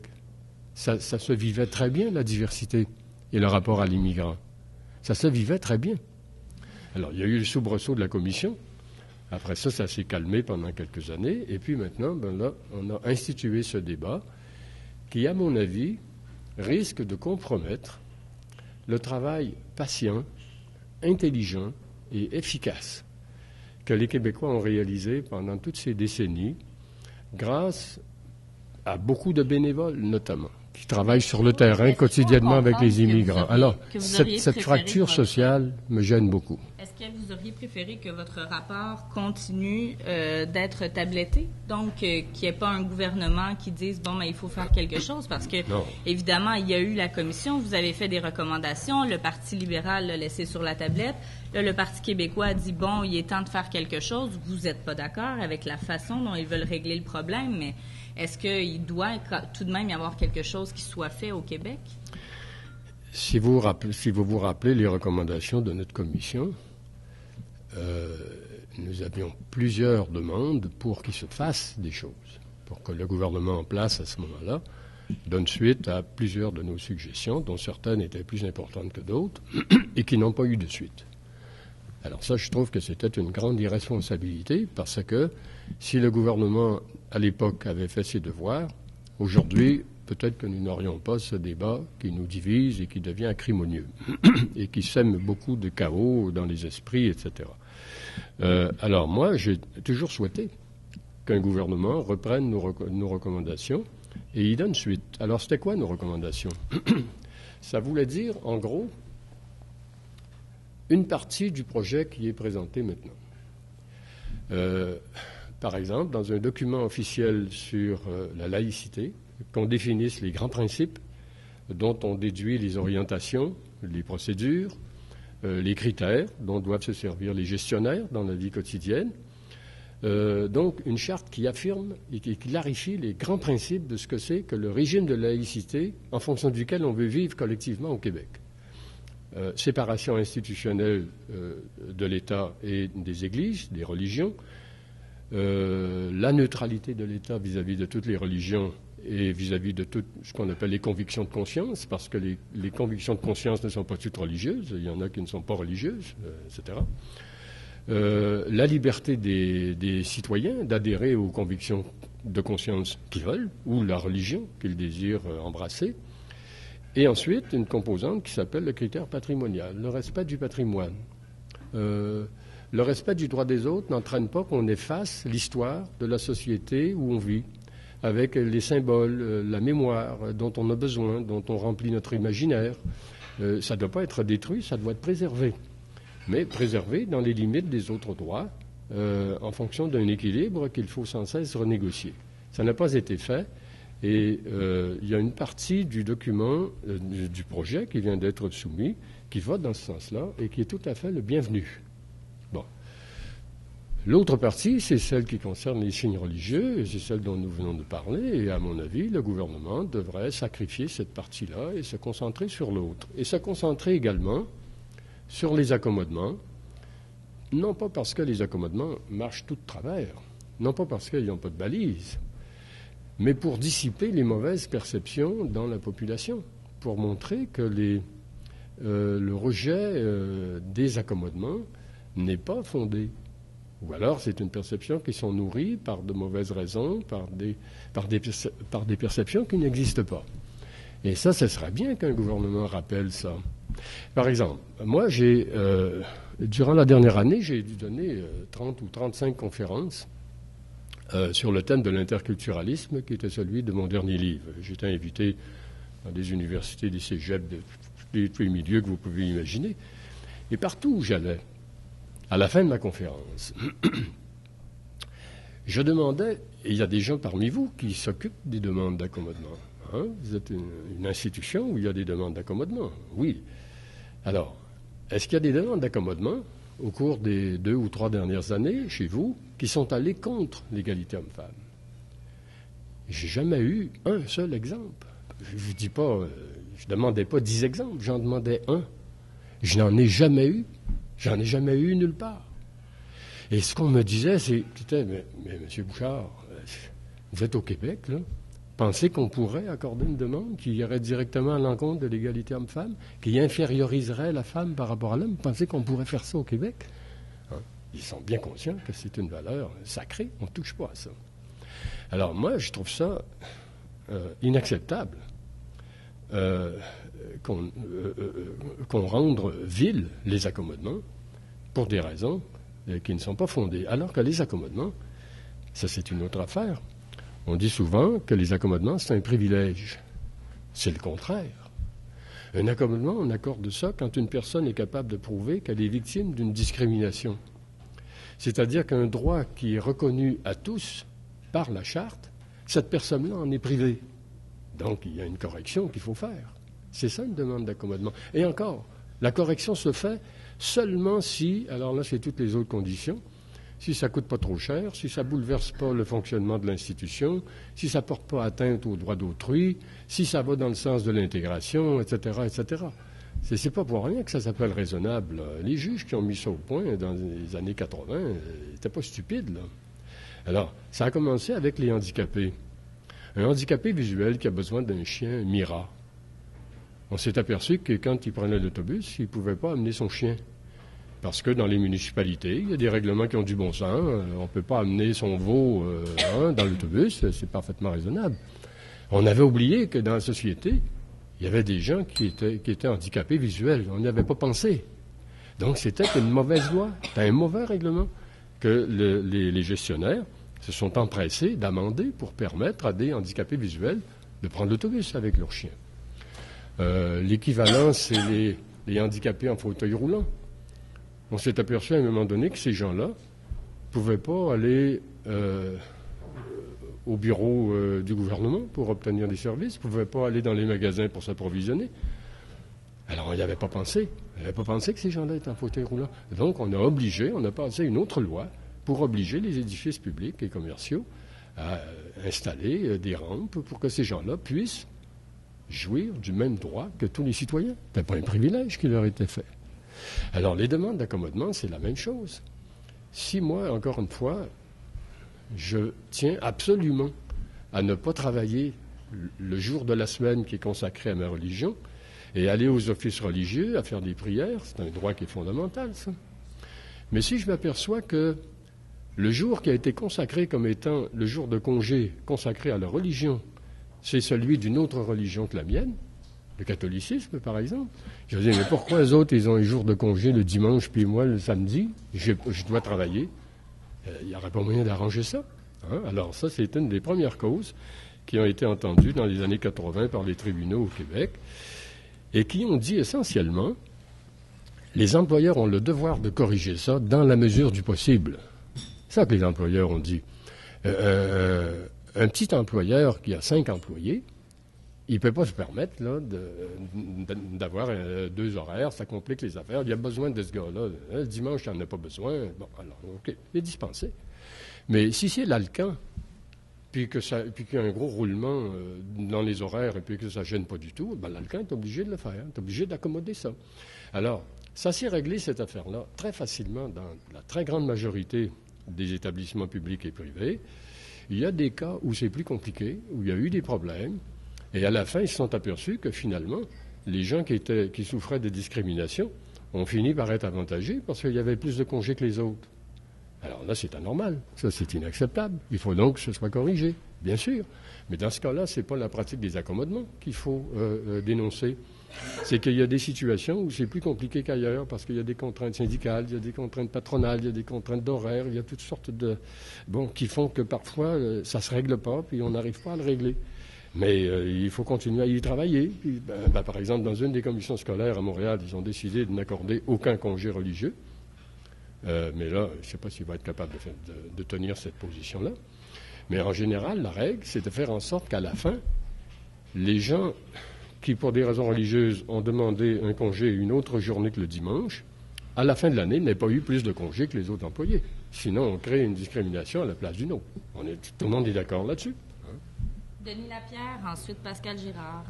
S2: Ça se vivait très bien, la diversité et le rapport à l'immigrant. Ça se vivait très bien. Alors, il y a eu le soubresaut de la Commission. Après ça, ça s'est calmé pendant quelques années. Et puis maintenant, là, on a institué ce débat qui, à mon avis, risque de compromettre le travail patient, intelligent et efficace que les Québécois ont réalisé pendant toutes ces décennies, grâce à beaucoup de bénévoles, notamment, qui travaillent sur le terrain quotidiennement avec les immigrants. Alors, cette fracture sociale me gêne beaucoup.
S1: Est-ce que vous auriez préféré que votre rapport continue d'être tabletté? Donc, qu'il n'y ait pas un gouvernement qui dise, il faut faire quelque chose? Parce que, évidemment, il y a eu la commission, vous avez fait des recommandations, le Parti libéral l'a laissé sur la tablette. Là, le Parti québécois a dit, il est temps de faire quelque chose. Vous n'êtes pas d'accord avec la façon dont ils veulent régler le problème, mais est-ce qu'il doit tout de même y avoir quelque chose qui soit fait au Québec?
S2: Si vous vous rappelez les recommandations de notre commission, nous avions plusieurs demandes pour qu'il se fasse des choses, pour que le gouvernement en place à ce moment-là donne suite à plusieurs de nos suggestions, dont certaines étaient plus importantes que d'autres, et qui n'ont pas eu de suite. Alors ça, je trouve que c'était une grande irresponsabilité, parce que si le gouvernement, à l'époque, avait fait ses devoirs, aujourd'hui, peut-être que nous n'aurions pas ce débat qui nous divise et qui devient acrimonieux, et qui sème beaucoup de chaos dans les esprits, etc. Alors moi, j'ai toujours souhaité qu'un gouvernement reprenne nos recommandations et y donne suite. Alors, c'était quoi nos recommandations? Ça voulait dire, en gros, une partie du projet qui est présenté maintenant. Par exemple, dans un document officiel sur la laïcité, qu'on définisse les grands principes dont on déduit les orientations, les procédures, les critères dont doivent se servir les gestionnaires dans la vie quotidienne. Donc, une charte qui affirme et qui clarifie les grands principes de ce que c'est que le régime de laïcité en fonction duquel on veut vivre collectivement au Québec. Séparation institutionnelle de l'État et des églises, des religions, la neutralité de l'État vis-à-vis de toutes les religions et vis-à-vis de tout ce qu'on appelle les convictions de conscience, parce que les convictions de conscience ne sont pas toutes religieuses, il y en a qui ne sont pas religieuses, etc. La liberté des citoyens d'adhérer aux convictions de conscience qu'ils veulent, ou la religion qu'ils désirent embrasser. Et ensuite, une composante qui s'appelle le critère patrimonial, le respect du patrimoine. Le respect du droit des autres n'entraîne pas qu'on efface l'histoire de la société où on vit, avec les symboles, la mémoire dont on a besoin, dont on remplit notre imaginaire. Ça ne doit pas être détruit, ça doit être préservé. Mais préservé dans les limites des autres droits, en fonction d'un équilibre qu'il faut sans cesse renégocier. Ça n'a pas été fait. Et il y a une partie du document, du projet qui vient d'être soumis, qui va dans ce sens-là et qui est tout à fait le bienvenu. Bon. L'autre partie, c'est celle qui concerne les signes religieux, et c'est celle dont nous venons de parler, et à mon avis, le gouvernement devrait sacrifier cette partie-là et se concentrer sur l'autre. Et se concentrer également sur les accommodements, non pas parce que les accommodements marchent tout de travers, non pas parce qu'ils n'ont pas de balises, mais pour dissiper les mauvaises perceptions dans la population, pour montrer que le rejet des accommodements n'est pas fondé. Ou alors c'est une perception qui sont nourries par de mauvaises raisons, par des perceptions qui n'existent pas. Et ça, ce serait bien qu'un gouvernement rappelle ça. Par exemple, moi, durant la dernière année, j'ai dû donner 30 ou 35 conférences sur le thème de l'interculturalisme, qui était celui de mon dernier livre. J'étais invité dans des universités, des cégeps, de tous les milieux que vous pouvez imaginer. Et partout où j'allais, à la fin de ma conférence, je demandais, et il y a des gens parmi vous qui s'occupent des demandes d'accommodement. Hein? Vous êtes une institution où il y a des demandes d'accommodement. Oui. Alors, est-ce qu'il y a des demandes d'accommodement au cours des 2 ou 3 dernières années, chez vous, qui sont allées contre l'égalité homme-femme? J'ai jamais eu un seul exemple. Je dis pas, je demandais pas 10 exemples, j'en demandais un. Je n'en ai jamais eu. J'en ai jamais eu nulle part. Et ce qu'on me disait, c'était, mais M. Bouchard, vous êtes au Québec, là. Pensez qu'on pourrait accorder une demande qui irait directement à l'encontre de l'égalité homme-femme, qui inférioriserait la femme par rapport à l'homme? Pensez qu'on pourrait faire ça au Québec? Hein? Ils sont bien conscients que c'est une valeur sacrée. On ne touche pas à ça. Alors moi, je trouve ça inacceptable qu'on rende vils les accommodements pour des raisons qui ne sont pas fondées. Alors que les accommodements, ça c'est une autre affaire. On dit souvent que les accommodements, c'est un privilège. C'est le contraire. Un accommodement, on accorde ça quand une personne est capable de prouver qu'elle est victime d'une discrimination. C'est-à-dire qu'un droit qui est reconnu à tous par la Charte, cette personne-là en est privée. Donc, il y a une correction qu'il faut faire. C'est ça une demande d'accommodement. Et encore, la correction se fait seulement si, alors là, c'est toutes les autres conditions, si ça ne coûte pas trop cher, si ça ne bouleverse pas le fonctionnement de l'institution, si ça ne porte pas atteinte aux droits d'autrui, si ça va dans le sens de l'intégration, etc., etc. C'est pas pour rien que ça s'appelle raisonnable, là. Les juges qui ont mis ça au point dans les années 80 n'étaient pas stupides, là. Alors, ça a commencé avec les handicapés. Un handicapé visuel qui a besoin d'un chien Mira. On s'est aperçu que quand il prenait l'autobus, il ne pouvait pas amener son chien. Parce que dans les municipalités, il y a des règlements qui ont du bon sens. On ne peut pas amener son veau dans l'autobus, c'est parfaitement raisonnable. On avait oublié que dans la société, il y avait des gens qui étaient handicapés visuels. On n'y avait pas pensé. Donc c'était une mauvaise loi, c'était un mauvais règlement que les gestionnaires se sont empressés d'amender pour permettre à des handicapés visuels de prendre l'autobus avec leurs chiens. L'équivalent, c'est les handicapés en fauteuil roulant. On s'est aperçu à un moment donné que ces gens-là ne pouvaient pas aller au bureau du gouvernement pour obtenir des services, ne pouvaient pas aller dans les magasins pour s'approvisionner. Alors, on n'y avait pas pensé. On n'avait pas pensé que ces gens-là étaient en fauteuil roulant. Donc, on a passé une autre loi pour obliger les édifices publics et commerciaux à installer des rampes pour que ces gens-là puissent jouir du même droit que tous les citoyens. Ce n'est pas un privilège qui leur était fait. Alors, les demandes d'accommodement, c'est la même chose. Si moi, encore une fois, je tiens absolument à ne pas travailler le jour de la semaine qui est consacré à ma religion et aller aux offices religieux, à faire des prières, c'est un droit qui est fondamental, ça. Mais si je m'aperçois que le jour qui a été consacré comme étant le jour de congé consacré à la religion, c'est celui d'une autre religion que la mienne, le catholicisme, par exemple. Je me dis, mais pourquoi les autres, ils ont un jour de congé le dimanche, puis moi, le samedi, je dois travailler? Il n'y aurait pas moyen d'arranger ça. Hein? Alors ça, c'est une des premières causes qui ont été entendues dans les années 80 par les tribunaux au Québec et qui ont dit essentiellement, les employeurs ont le devoir de corriger ça dans la mesure du possible. C'est ça que les employeurs ont dit. Un petit employeur qui a 5 employés, il ne peut pas se permettre là, d'avoir 2 horaires, ça complique les affaires. Il y a besoin de ce gars-là. Le dimanche, il n'en a pas besoin. Bon, alors, OK, il est dispensé. Mais si c'est l'Alcan, puis qu'il y a un gros roulement dans les horaires et puis que ça ne gêne pas du tout, ben, l'Alcan est obligé de le faire, est obligé d'accommoder ça. Alors, ça s'est réglé, cette affaire-là, très facilement dans la très grande majorité des établissements publics et privés. Il y a des cas où c'est plus compliqué, où il y a eu des problèmes, et à la fin, ils se sont aperçus que finalement, les gens qui souffraient de discrimination ont fini par être avantagés parce qu'il y avait plus de congés que les autres. Alors là, c'est anormal. Ça, c'est inacceptable. Il faut donc que ce soit corrigé, bien sûr. Mais dans ce cas-là, ce n'est pas la pratique des accommodements qu'il faut dénoncer. C'est qu'il y a des situations où c'est plus compliqué qu'ailleurs parce qu'il y a des contraintes syndicales, il y a des contraintes patronales, il y a des contraintes d'horaire, il y a toutes sortes de... qui font que parfois, ça ne se règle pas, puis on n'arrive pas à le régler. Mais il faut continuer à y travailler. Puis, par exemple, dans une des commissions scolaires à Montréal, ils ont décidé de n'accorder aucun congé religieux. Mais là, je ne sais pas s'il va être capable de tenir cette position-là. Mais en général, la règle, c'est de faire en sorte qu'à la fin, les gens qui, pour des raisons religieuses, ont demandé un congé une autre journée que le dimanche, à la fin de l'année, n'aient pas eu plus de congés que les autres employés. Sinon, on crée une discrimination à la place d'une autre. Tout le monde est d'accord là-dessus. Hein?
S1: Denis Lapierre, ensuite Pascal Girard.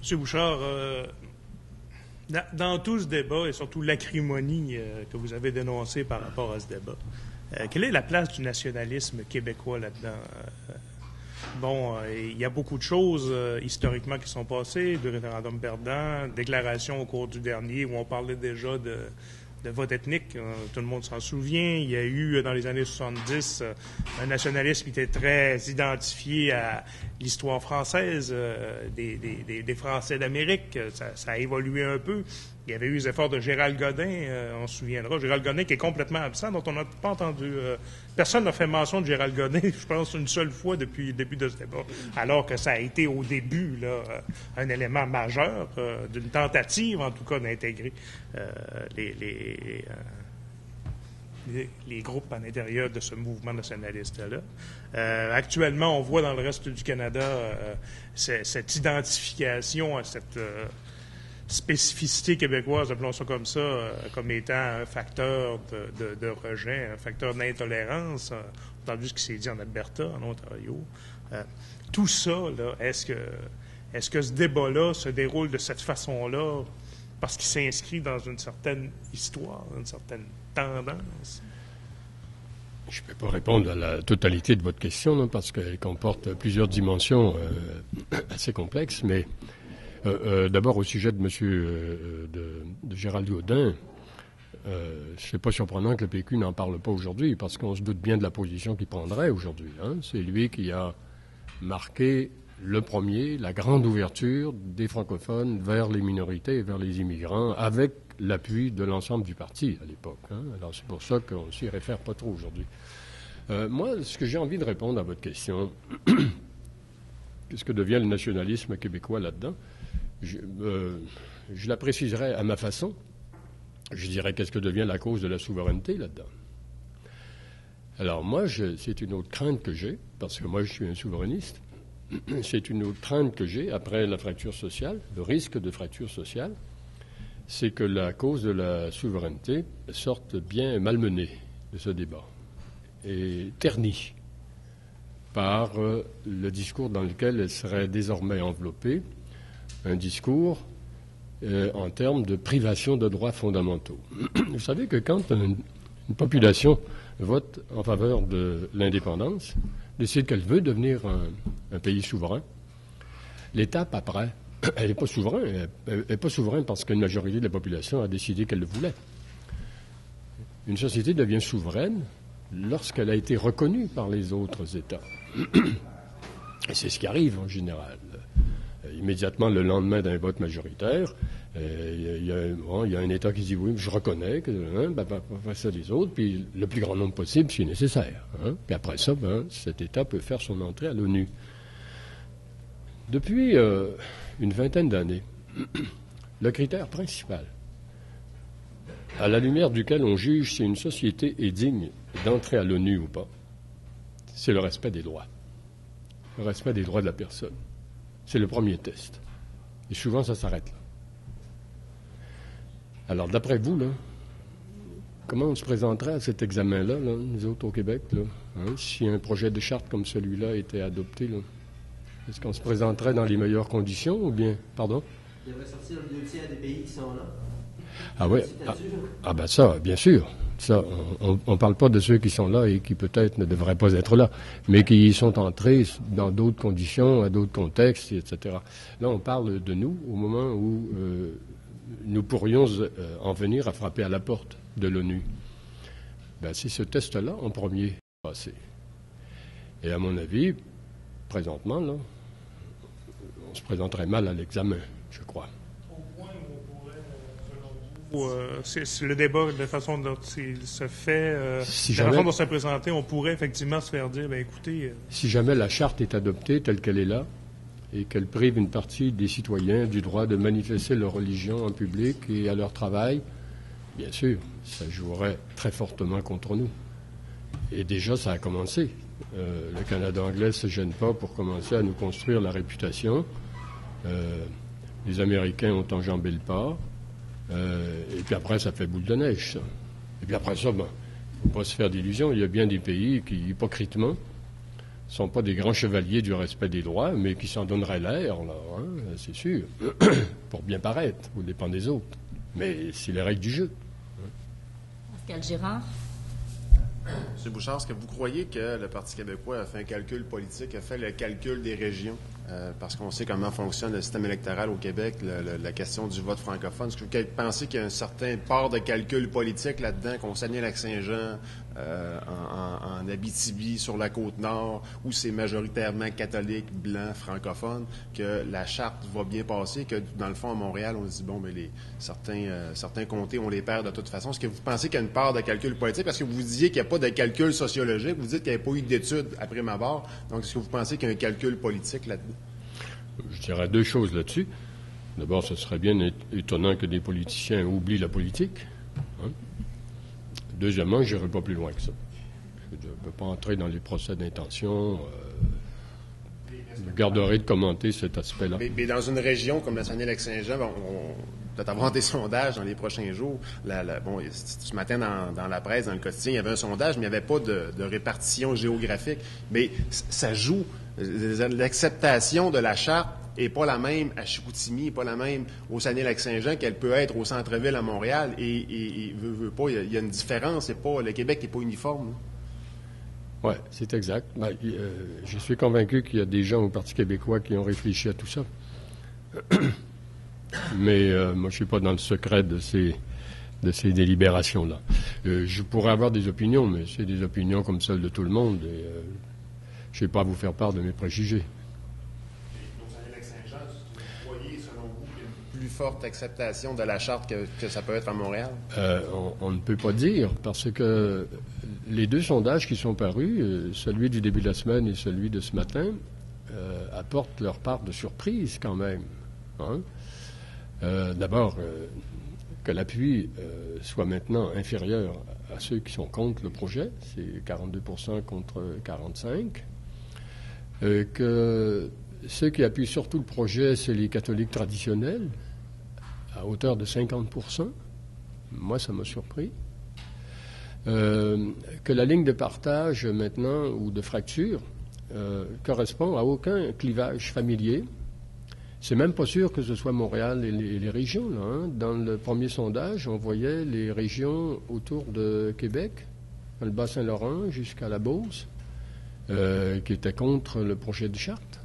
S6: M. Bouchard, dans tout ce débat, et surtout l'acrimonie que vous avez dénoncée par rapport à ce débat, quelle est la place du nationalisme québécois là-dedans? Il y a beaucoup de choses historiquement qui sont passées, le référendum perdant, déclaration au cours du dernier où on parlait déjà de vote ethnique, tout le monde s'en souvient. Il y a eu, dans les années 70, un nationalisme qui était très identifié à l'histoire française, des Français d'Amérique. Ça a évolué un peu. Il y avait eu les efforts de Gérald Godin, on se souviendra. Gérald Godin qui est complètement absent, dont on n'a pas entendu... personne n'a fait mention de Gérald Godin, je pense, une seule fois depuis le début de ce débat. Alors que ça a été au début là, un élément majeur d'une tentative, en tout cas, d'intégrer les groupes à l'intérieur de ce mouvement nationaliste-là. Actuellement, on voit dans le reste du Canada cette identification à cette... spécificité québécoise, appelons ça comme ça, comme étant un facteur de rejet, un facteur d'intolérance. On a entendu ce qui s'est dit en Alberta, en Ontario. Tout ça, là, est-ce que ce débat-là se déroule de cette façon-là parce qu'il s'inscrit dans une certaine histoire, une certaine tendance?
S2: Je ne peux pas répondre à la totalité de votre question, là, parce qu'elle comporte plusieurs dimensions assez complexes, mais d'abord au sujet de de Gérald Gaudin, c'est pas surprenant que le PQ n'en parle pas aujourd'hui, parce qu'on se doute bien de la position qu'il prendrait aujourd'hui. Hein. C'est lui qui a marqué le premier, la grande ouverture des francophones vers les minorités et vers les immigrants, avec l'appui de l'ensemble du parti à l'époque. Hein. Alors c'est pour ça qu'on s'y réfère pas trop aujourd'hui. Moi, ce que j'ai envie de répondre à votre question, qu'est-ce que devient le nationalisme québécois là-dedans? Je la préciserai à ma façon. Je dirais qu'est-ce que devient la cause de la souveraineté là-dedans. Alors moi, c'est une autre crainte que j'ai, parce que moi je suis un souverainiste. C'est une autre crainte que j'ai après la fracture sociale, le risque de fracture sociale, c'est que la cause de la souveraineté sorte bien malmenée de ce débat et ternie par le discours dans lequel elle serait désormais enveloppée, un discours en termes de privation de droits fondamentaux. Vous savez que quand une population vote en faveur de l'indépendance, décide qu'elle veut devenir un pays souverain, l'étape après, elle n'est pas souveraine. Elle n'est pas souveraine parce qu'une majorité de la population a décidé qu'elle le voulait. Une société devient souveraine lorsqu'elle a été reconnue par les autres États. Et c'est ce qui arrive en général. Immédiatement le lendemain d'un vote majoritaire, il y a un État qui dit oui, je reconnais que va ça les autres, puis le plus grand nombre possible, c'est nécessaire. Hein. Puis après ça, cet État peut faire son entrée à l'ONU. Depuis une vingtaine d'années, le critère principal à la lumière duquel on juge si une société est digne d'entrer à l'ONU ou pas, c'est le respect des droits. Le respect des droits de la personne. C'est le premier test. Et souvent, ça s'arrête là. Alors, d'après vous, là, comment on se présenterait à cet examen-là, là, nous autres au Québec, là, hein, si un projet de charte comme celui-là était adopté, là? Est-ce qu'on se présenterait dans les meilleures conditions ou bien... Pardon?
S7: Il devrait sortir le 2 tiers des pays qui sont là.
S2: Ah oui. Ben ça, bien sûr. Ça, on ne parle pas de ceux qui sont là et qui peut-être ne devraient pas être là, mais qui y sont entrés dans d'autres conditions, à d'autres contextes, etc. Là, on parle de nous au moment où nous pourrions en venir à frapper à la porte de l'ONU. Ben, c'est ce test-là en premier passé. Et à mon avis, présentement, là, on se présenterait mal à l'examen, je crois.
S6: C'est le débat, de la façon dont il se fait,
S2: si
S6: de la façon dont ça présenté, on pourrait effectivement se faire dire, écoutez...
S2: Si jamais la charte est adoptée telle qu'elle est là, et qu'elle prive une partie des citoyens du droit de manifester leur religion en public et à leur travail, bien sûr, ça jouerait très fortement contre nous. Et déjà, ça a commencé. Le Canada anglais ne se gêne pas pour commencer à nous construire la réputation. Les Américains ont enjambé le pas. Et puis après, ça fait boule de neige, ça. Et puis après ça, il ne faut pas se faire d'illusions. Il y a bien des pays qui, hypocritement, ne sont pas des grands chevaliers du respect des droits, mais qui s'en donneraient l'air, là, hein, c'est sûr, pour bien paraître, au dépend des autres. Mais c'est les règles du jeu.
S1: Pascal Girard.
S8: M. Bouchard, est-ce que vous croyez que le Parti québécois a fait un calcul politique, a fait le calcul des régions, parce qu'on sait comment fonctionne le système électoral au Québec, la question du vote francophone? Est-ce que vous pensez qu'il y a un certain part de calcul politique là-dedans, qu'on Saguenay-Lac-Saint-Jean, en Abitibi, sur la Côte-Nord, où c'est majoritairement catholique, blanc, francophone, que la charte va bien passer, que dans le fond, à Montréal, on se dit, bon, mais certains comtés, on les perd de toute façon. Est-ce que vous pensez qu'il y a une part de calcul politique? Parce que vous disiez qu'il n'y a pas de calcul sociologique, vous dites qu'il n'y a pas eu d'études après ma barre. Donc, est-ce que vous pensez qu'il y a un calcul politique là-dedans?
S2: Je dirais deux choses là-dessus. D'abord, ce serait bien étonnant que des politiciens oublient la politique. Hein? Deuxièmement, je n'irai pas plus loin que ça. Je ne peux pas entrer dans les procès d'intention. Je garderai de commenter cet aspect-là.
S8: Mais dans une région comme la Saguenay-Lac-Saint-Jean, on peut avoir des sondages dans les prochains jours. Ce matin, dans la presse, dans le quotidien, il y avait un sondage, mais il n'y avait pas de répartition géographique. Mais ça joue. L'acceptation de la charte n'est pas la même à Chicoutimi, n'est pas la même au Saguenay-Lac-Saint-Jean qu'elle peut être au centre-ville à Montréal. Et veut pas, il y a une différence. Le Québec n'est pas uniforme.
S2: Oui, c'est exact. Je suis convaincu qu'il y a des gens au Parti québécois qui ont réfléchi à tout ça. Mais moi, je ne suis pas dans le secret de ces délibérations-là. Je pourrais avoir des opinions, mais c'est des opinions comme celles de tout le monde. Et je ne vais pas vous faire part de mes préjugés.
S8: Plus forte acceptation de la charte que ça peut être à Montréal?
S2: On ne peut pas dire, parce que les deux sondages qui sont parus, celui du début de la semaine et celui de ce matin, apportent leur part de surprise quand même. Hein? D'abord, que l'appui soit maintenant inférieur à ceux qui sont contre le projet, c'est 42% contre 45%, que ceux qui appuient surtout le projet, c'est les catholiques traditionnels, à hauteur de 50%. Moi, ça m'a surpris. Que la ligne de partage maintenant, ou de fracture, correspond à aucun clivage familier. C'est même pas sûr que ce soit Montréal et les régions, là. Hein. Dans le premier sondage, on voyait les régions autour de Québec, dans le Bas-Saint-Laurent jusqu'à la Beauce, qui étaient contre le projet de charte.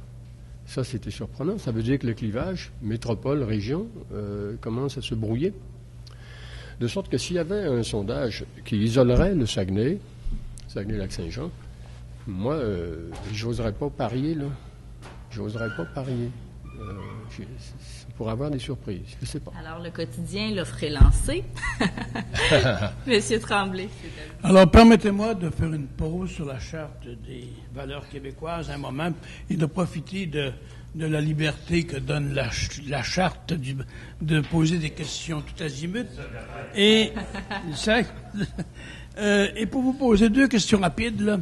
S2: Ça, c'était surprenant. Ça veut dire que le clivage métropole-région commence à se brouiller. De sorte que s'il y avait un sondage qui isolerait le Saguenay-Lac-Saint-Jean, moi, j'oserais pas parier, là. J'oserais pas parier. Pour avoir des surprises, je ne sais pas.
S1: Alors, le quotidien l'a lancé. Monsieur Tremblay.
S9: Alors, permettez-moi de faire une pause sur la Charte des valeurs québécoises un moment et de profiter de la liberté que donne la Charte de poser des questions tout azimut. Et pour vous poser deux questions rapides, là,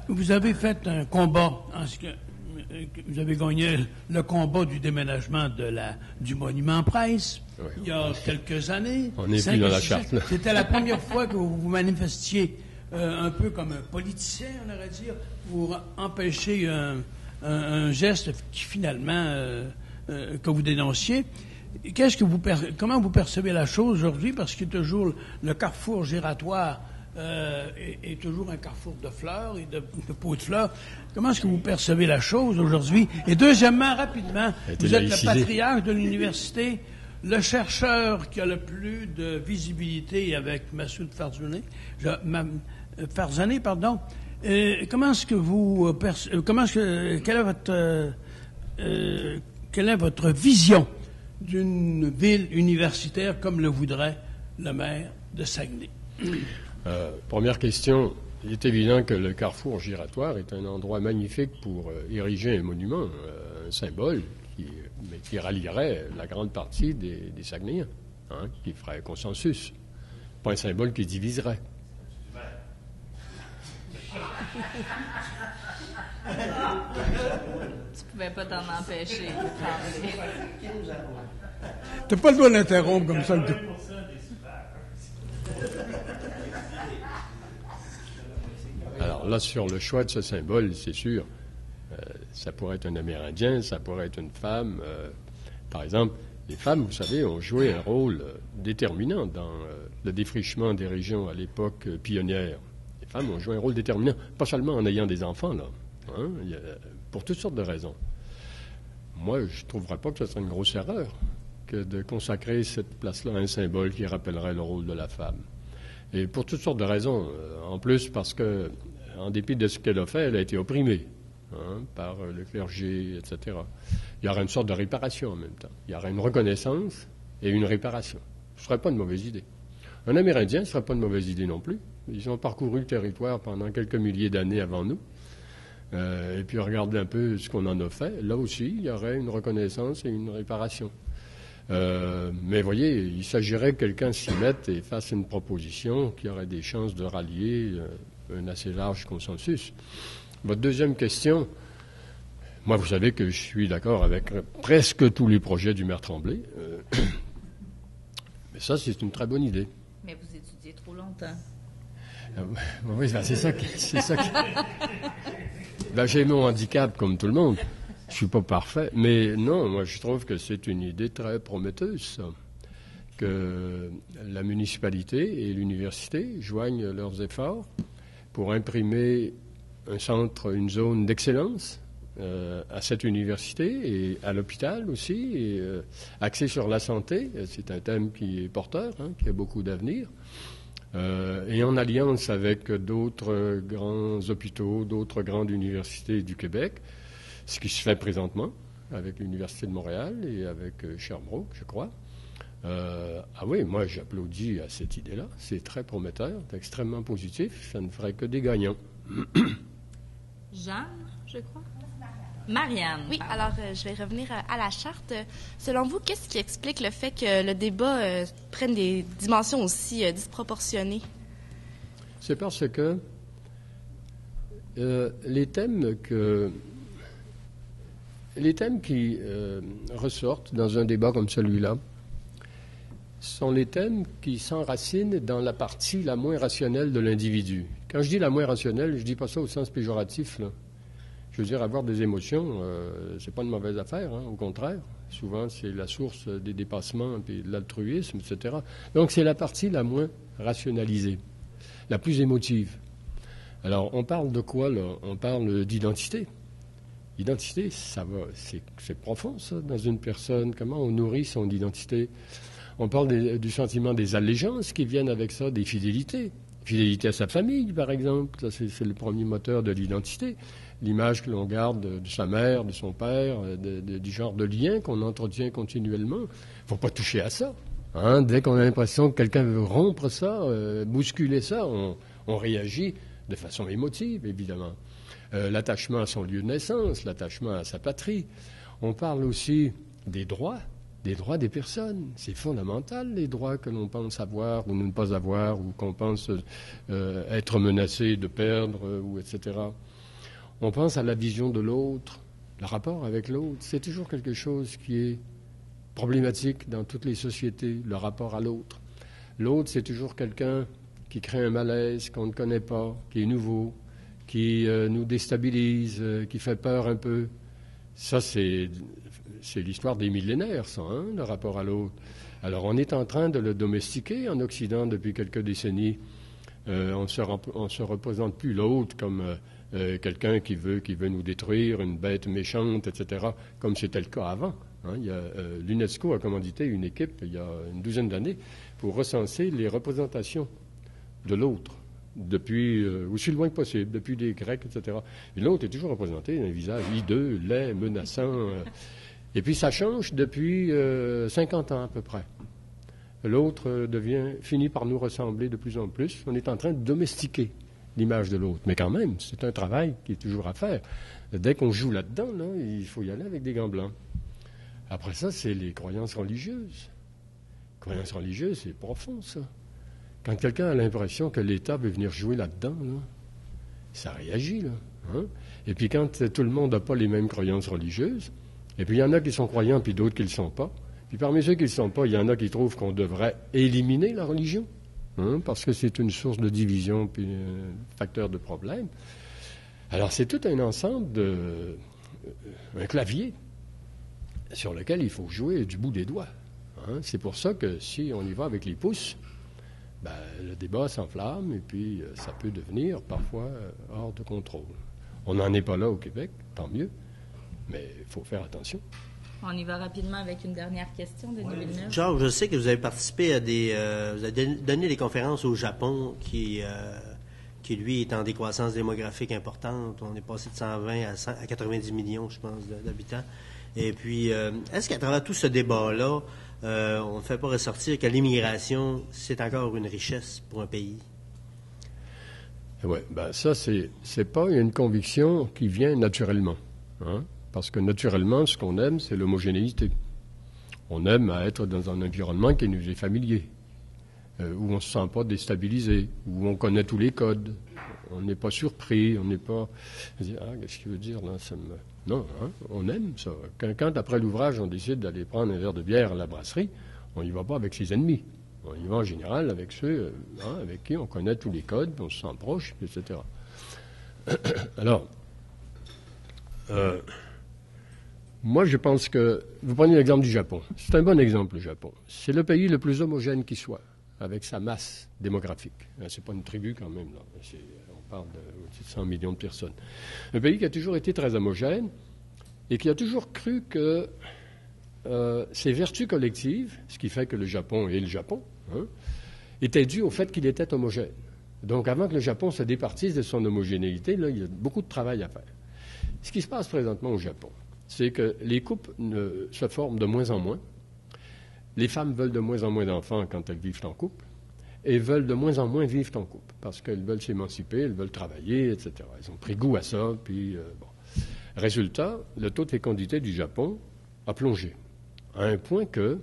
S9: vous avez fait un combat en ce que vous avez gagné le combat du déménagement du monument Price, oui, il y a quelques années.
S2: On n'est plus dans la charte. Là.
S9: C'était la première fois que vous vous manifestiez un peu comme un politicien, on aurait dit, pour empêcher un geste qui finalement que vous dénonciez. Comment vous percevez la chose aujourd'hui? Parce que toujours le carrefour giratoire est toujours un carrefour de fleurs et de pots de fleurs. Comment est-ce que vous percevez la chose aujourd'hui? Et deuxièmement, rapidement, vous êtes le patriarche de l'université, le chercheur qui a le plus de visibilité avec Massoud Farzaneh, pardon. Comment est-ce que vous quelle est votre vision d'une ville universitaire comme le voudrait le maire de Saguenay?
S2: Première question, il est évident que le carrefour giratoire est un endroit magnifique pour ériger un monument, un symbole qui rallierait la grande partie des Saguenayens, hein, qui ferait consensus. Pas un symbole qui diviserait.
S1: Tu pouvais pas t'en empêcher.
S9: T'as pas le droit d'interrompre comme ça.
S2: Alors là, sur le choix de ce symbole, c'est sûr, ça pourrait être un Amérindien, ça pourrait être une femme. Par exemple, les femmes, vous savez, ont joué un rôle déterminant dans le défrichement des régions à l'époque pionnière. Les femmes ont joué un rôle déterminant, pas seulement en ayant des enfants, là, hein, pour toutes sortes de raisons. Moi, je ne trouverais pas que ce serait une grosse erreur que de consacrer cette place-là à un symbole qui rappellerait le rôle de la femme. Et pour toutes sortes de raisons. En plus, parce que, en dépit de ce qu'elle a fait, elle a été opprimée, hein, par le clergé, etc. Il y aurait une sorte de réparation en même temps. Il y aurait une reconnaissance et une réparation. Ce ne serait pas une mauvaise idée. Un Amérindien ne serait pas une mauvaise idée non plus. Ils ont parcouru le territoire pendant quelques milliers d'années avant nous. Et puis, regardez un peu ce qu'on en a fait. Là aussi, il y aurait une reconnaissance et une réparation. Mais voyez, il s'agirait que quelqu'un s'y mette et fasse une proposition qui aurait des chances de rallier un assez large consensus. Votre deuxième question, moi, vous savez que je suis d'accord avec presque tous les projets du maire Tremblay. Mais ça, c'est une très bonne idée.
S1: Mais vous étudiez trop longtemps.
S2: Oui, c'est ça qui... Ben, j'ai mon handicap comme tout le monde. Je ne suis pas parfait. Mais non, moi, je trouve que c'est une idée très prometteuse, ça. Que la municipalité et l'université joignent leurs efforts pour imprimer un centre, une zone d'excellence à cette université et à l'hôpital aussi, et, axé sur la santé. C'est un thème qui est porteur, qui a beaucoup d'avenir. Et en alliance avec d'autres grands hôpitaux, d'autres grandes universités du Québec, ce qui se fait présentement avec l'Université de Montréal et avec Sherbrooke, je crois. Ah oui, moi j'applaudis à cette idée-là. C'est très prometteur, c'est extrêmement positif. Ça ne ferait que des gagnants.
S1: Jeanne, je crois. Marianne.
S10: Oui, alors je vais revenir à la charte. Selon vous, qu'est-ce qui explique le fait que le débat prenne des dimensions aussi disproportionnées?
S2: C'est parce que les thèmes qui ressortent dans un débat comme celui-là sont les thèmes qui s'enracinent dans la partie la moins rationnelle de l'individu. Quand je dis la moins rationnelle, je dis pas ça au sens péjoratif, là. Je veux dire, avoir des émotions, c'est pas une mauvaise affaire, au contraire. Souvent, c'est la source des dépassements et de l'altruisme, etc. Donc, c'est la partie la moins rationalisée, la plus émotive. Alors, on parle de quoi, là? On parle d'identité. Identité, ça va, c'est profond, ça, dans une personne. Comment on nourrit son identité? On parle du sentiment des allégeances qui viennent avec ça, des fidélités. Fidélité à sa famille, par exemple. Ça, c'est le premier moteur de l'identité. L'image que l'on garde de sa mère, de son père, du genre de lien qu'on entretient continuellement. Il ne faut pas toucher à ça. Dès qu'on a l'impression que quelqu'un veut rompre ça, bousculer ça, on réagit de façon émotive, évidemment. L'attachement à son lieu de naissance, l'attachement à sa patrie. On parle aussi des droits des personnes. C'est fondamental, les droits que l'on pense avoir ou ne pas avoir, ou qu'on pense être menacé de perdre, ou etc. On pense à la vision de l'autre, le rapport avec l'autre. C'est toujours quelque chose qui est problématique dans toutes les sociétés, le rapport à l'autre. L'autre, c'est toujours quelqu'un qui crée un malaise qu'on ne connaît pas, qui est nouveau, qui nous déstabilise, qui fait peur un peu. Ça, c'est l'histoire des millénaires, ça, le rapport à l'autre. Alors, on est en train de le domestiquer en Occident depuis quelques décennies. On ne se représente plus l'autre comme quelqu'un qui veut nous détruire, une bête méchante, etc., comme c'était le cas avant. L'UNESCO a commandité une équipe, il y a une douzaine d'années, pour recenser les représentations de l'autre, depuis aussi loin que possible, depuis les Grecs, etc. Et l'autre est toujours représenté d'un visage hideux, laid, menaçant. Et puis ça change depuis 50 ans à peu près. L'autre finit par nous ressembler de plus en plus. On est en train de domestiquer l'image de l'autre. Mais quand même, c'est un travail qui est toujours à faire. Dès qu'on joue là-dedans, il faut y aller avec des gants blancs. Après ça, c'est les croyances religieuses. Les croyances religieuses, c'est profond, ça. Quand quelqu'un a l'impression que l'État veut venir jouer là-dedans, ça réagit, là. Et puis quand tout le monde n'a pas les mêmes croyances religieuses, et puis il y en a qui sont croyants, puis d'autres qui ne le sont pas. Puis parmi ceux qui ne le sont pas, il y en a qui trouvent qu'on devrait éliminer la religion, parce que c'est une source de division, puis un facteur de problème. Alors c'est tout un ensemble un clavier sur lequel il faut jouer du bout des doigts. C'est pour ça que si on y va avec les pouces, le débat s'enflamme et puis ça peut devenir parfois hors de contrôle. On n'en est pas là au Québec, tant mieux, mais il faut faire attention.
S1: On y va rapidement avec une dernière question, Denis Villeneuve.
S7: Charles, je sais que vous avez participé à vous avez donné des conférences au Japon qui lui, est en décroissance démographique importante. On est passé de 120 à 90 millions, je pense, d'habitants. Et puis, est-ce qu'à travers tout ce débat-là, on ne fait pas ressortir que l'immigration, c'est encore une richesse pour un pays?
S2: Oui, ça, c'est pas une conviction qui vient naturellement. Parce que naturellement, ce qu'on aime, c'est l'homogénéité. On aime à être dans un environnement qui nous est familier, où on ne se sent pas déstabilisé, où on connaît tous les codes. On n'est pas surpris, on n'est pas... qu'est-ce qu'il veut dire là? Non, on aime ça. Quand, après l'ouvrage, on décide d'aller prendre un verre de bière à la brasserie, on n'y va pas avec ses ennemis. On y va en général avec ceux avec qui on connaît tous les codes, on se sent proche, etc. Alors, moi, je pense que... Vous prenez l'exemple du Japon. C'est un bon exemple, le Japon. C'est le pays le plus homogène qui soit, avec sa masse démographique. C'est pas une tribu quand même, là. On parle de 100 millions de personnes. Un pays qui a toujours été très homogène et qui a toujours cru que ses vertus collectives, ce qui fait que le Japon est le Japon, étaient dues au fait qu'il était homogène. Donc, avant que le Japon se départisse de son homogénéité, là, il y a beaucoup de travail à faire. Ce qui se passe présentement au Japon, c'est que les couples se forment de moins en moins. Les femmes veulent de moins en moins d'enfants quand elles vivent en couple et veulent de moins en moins vivre en couple parce qu'elles veulent s'émanciper, elles veulent travailler, etc. Elles ont pris goût à ça, puis bon. Résultat, le taux de fécondité du Japon a plongé à un point que,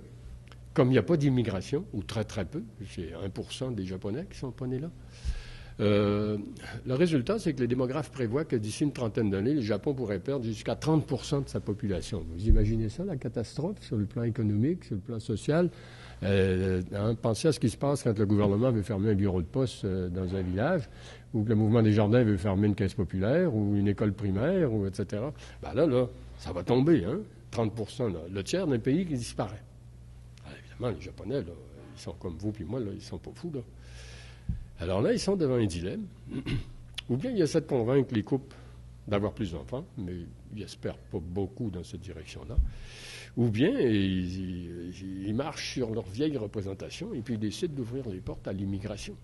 S2: comme il n'y a pas d'immigration, ou très très peu, c'est 1% des Japonais qui sont pas nés là, le résultat, c'est que les démographes prévoient que d'ici une trentaine d'années, le Japon pourrait perdre jusqu'à 30% de sa population. Vous imaginez ça, la catastrophe sur le plan économique, sur le plan social? Pensez à ce qui se passe quand le gouvernement veut fermer un bureau de poste dans un village, ou que le mouvement des jardins veut fermer une caisse populaire, ou une école primaire, ou etc. Ben là, ça va tomber, 30%, là, le tiers d'un pays qui disparaît. Alors, évidemment, les Japonais, là, ils sont comme vous puis moi, là, ils sont pas fous, là. Alors là, ils sont devant un dilemme. Ou bien ils essaient de convaincre les couples d'avoir plus d'enfants, mais ils n'espèrent pas beaucoup dans cette direction-là. Ou bien ils marchent sur leur vieille représentation et puis ils décident d'ouvrir les portes à l'immigration.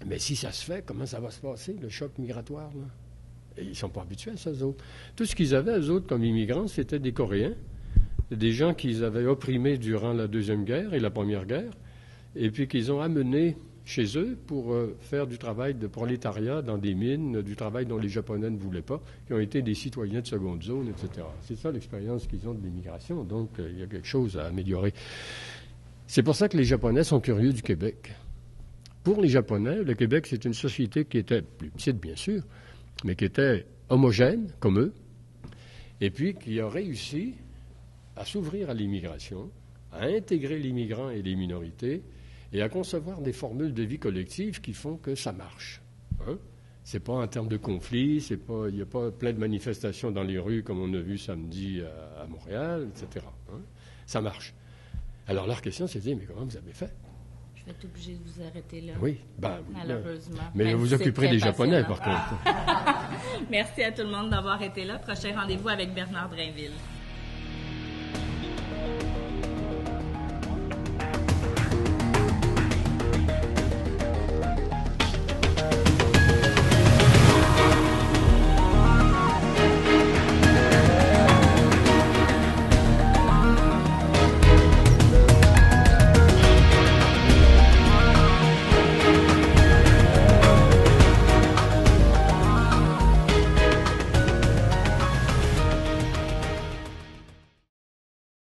S2: Mais si ça se fait, comment ça va se passer, le choc migratoire, là? Et ils ne sont pas habitués à ça, eux autres. Tout ce qu'ils avaient, eux autres, comme immigrants, c'était des Coréens, des gens qu'ils avaient opprimés durant la Deuxième Guerre et la Première Guerre, et puis qu'ils ont amenés chez eux pour faire du travail de prolétariat dans des mines, du travail dont les Japonais ne voulaient pas, qui ont été des citoyens de seconde zone, etc. C'est ça l'expérience qu'ils ont de l'immigration, donc il y a quelque chose à améliorer. C'est pour ça que les Japonais sont curieux du Québec. Pour les Japonais, le Québec, c'est une société qui était plus petite, bien sûr, mais qui était homogène, comme eux, et puis qui a réussi à s'ouvrir à l'immigration, à intégrer les migrants et les minorités, et à concevoir des formules de vie collective qui font que ça marche. C'est pas en termes de conflits, il n'y a pas plein de manifestations dans les rues comme on a vu samedi à Montréal, etc. Ça marche. Alors leur question, c'est de dire, mais comment vous avez fait?
S1: Je vais être obligée de vous arrêter là.
S2: Oui,
S1: malheureusement.
S2: Mais vous occuperez des Japonais, par contre.
S1: Merci à tout le monde d'avoir été là. Prochain rendez-vous avec Bernard Drainville.